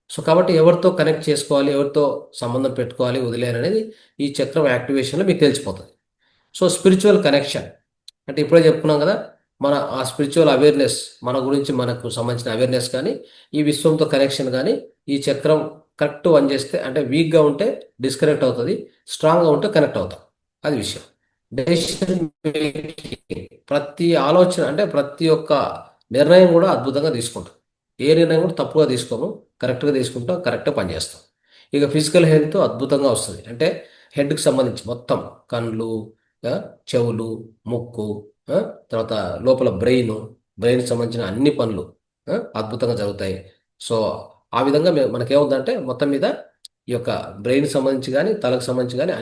సో కాబట్టి ఎవరితో కనెక్ట్ చేసుకోవాలి, ఎవరితో సంబంధం పెట్టుకోవాలి, వదిలేయాలి అనేది ఈ చక్రం యాక్టివేషన్లో మీకు తెలిసిపోతుంది. సో స్పిరిచువల్ కనెక్షన్ అంటే ఇప్పుడే చెప్పుకున్నాం కదా, మన ఆ స్పిరిచువల్ అవేర్నెస్, మన గురించి మనకు సంబంధించిన అవేర్నెస్ కానీ, ఈ విశ్వంతో కనెక్షన్ కానీ, ఈ చక్రం కరెక్ట్ వన్ చేస్తే, అంటే వీక్గా ఉంటే డిస్కనెక్ట్ అవుతుంది, స్ట్రాంగ్గా ఉంటే కనెక్ట్ అవుతాం. అది విషయం. డెసిషన్ మేకింగ్, ప్రతి ఆలోచన అంటే ప్రతి ఒక్క నిర్ణయం కూడా అద్భుతంగా తీసుకుంటాం. ఏ నిర్ణయం కూడా తప్పుగా తీసుకోము, కరెక్ట్గా తీసుకుంటాం, కరెక్ట్గా పనిచేస్తాం. ఇక ఫిజికల్ హెల్త్ అద్భుతంగా వస్తుంది. అంటే హెడ్కి సంబంధించి మొత్తం కళ్ళు, ఆ, చెవులు, ముక్కు, ఆ, తర్వాత లోపల బ్రెయిన్కి సంబంధించిన అన్ని పనులు అద్భుతంగా జరుగుతాయి. సో ఆ విధంగా మనకేముందంటే మొత్తం మీద ఈ యొక్క బ్రెయిన్కి సంబంధించి కానీ, తలకు సంబంధించి కానీ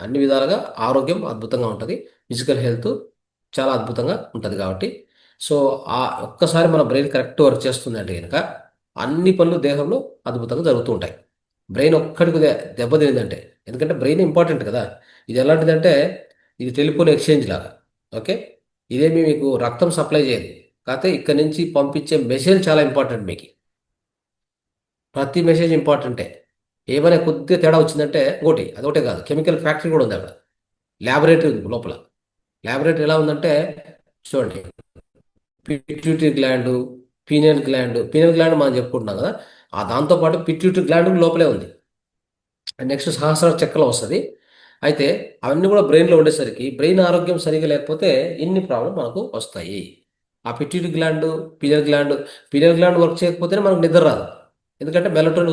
అన్ని విధాలుగా ఆరోగ్యం అద్భుతంగా ఉంటుంది. ఫిజికల్ హెల్త్ చాలా అద్భుతంగా ఉంటుంది కాబట్టి, సో ఆ ఒక్కసారి మన బ్రెయిన్ కరెక్ట్ వర్క్ చేస్తుంది అంటే కనుక అన్ని పనులు దేహంలో అద్భుతంగా జరుగుతూ ఉంటాయి. బ్రెయిన్ ఒక్కడికి దెబ్బతిందంటే, ఎందుకంటే బ్రెయిన్ ఇంపార్టెంట్ కదా. ఇది ఎలాంటిదంటే ఇది టెలిఫోన్ ఎక్స్చేంజ్ లాగా. ఓకే. ఇదేమి మీకు రక్తం సప్లై చేయదు, కాకపోతే ఇక్కడ నుంచి పంపించే మెసేజ్ చాలా ఇంపార్టెంట్ మీకు. ప్రతి మెసేజ్ ఇంపార్టెంటే. ఏమైనా కొద్దిగా తేడా వచ్చిందంటే ఒకటి, అదొకటే కాదు, కెమికల్ ఫ్యాక్టరీ కూడా ఉంది అక్కడ, ల్యాబొరేటరీ ఉంది లోపల. ల్యాబొరేటరీ ఎలా ఉందంటే చూడండి, పిట్యూటరీ గ్లాండ్, పీనియల్ గ్లాండ్ మనం చెప్పుకుంటున్నాం కదా, ఆ దాంతోపాటు పిట్యూటరీ గ్లాండ్ లోపలే ఉంది. నెక్స్ట్ సహస్ర చక్రం వస్తుంది. అయితే అవన్నీ కూడా బ్రెయిన్లో ఉండేసరికి బ్రెయిన్ ఆరోగ్యం సరిగా లేకపోతే ఇన్ని ప్రాబ్లం మనకు వస్తాయి. ఆ pituitary gland, pineal gland pineal gland work చేయకపోతేనే మనకు నిద్ర రాదు. ఎందుకంటే మెలటోనిన్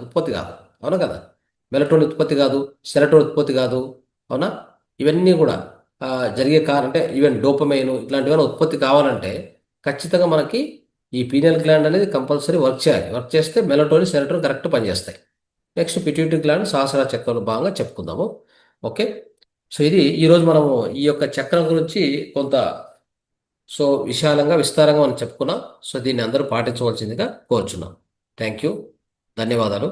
ఉత్పత్తి కాదు. అవునా కదా? మెలటోనిన్ ఉత్పత్తి కాదు, సెరటోనిన్ ఉత్పత్తి కాదు. అవునా? ఇవన్నీ కూడా ఆ, జరిగే కారణం అంటే ఈవెన్ డోపమైన్ ఇట్లాంటివన్నీ ఉత్పత్తి కావాలంటే ఖచ్చితంగా మనకి ఈ పీనియల్ గ్లాండ్ అనేది కంపల్సరీ వర్క్ చేయాలి. వర్క్ చేస్తే మెలటోనిన్, సెరటోనిన్ కరెక్ట్ పనిచేస్తాయి. నెక్స్ట్ పిట్యూటరీ గ్లాండ్, సహస్ర చక్రంలో భాగంగా చెప్పుకుందాము. ఓకే. సో ఇది ఈరోజు మనము ఈ యొక్క చక్రం గురించి కొంత సో విశాలంగా విస్తారంగా మనం చెప్పుకున్నాం. సో దీన్ని అందరూ పాటించవలసిందిగా కోరుచున్నాం. Thank you. ధన్యవాదాలు.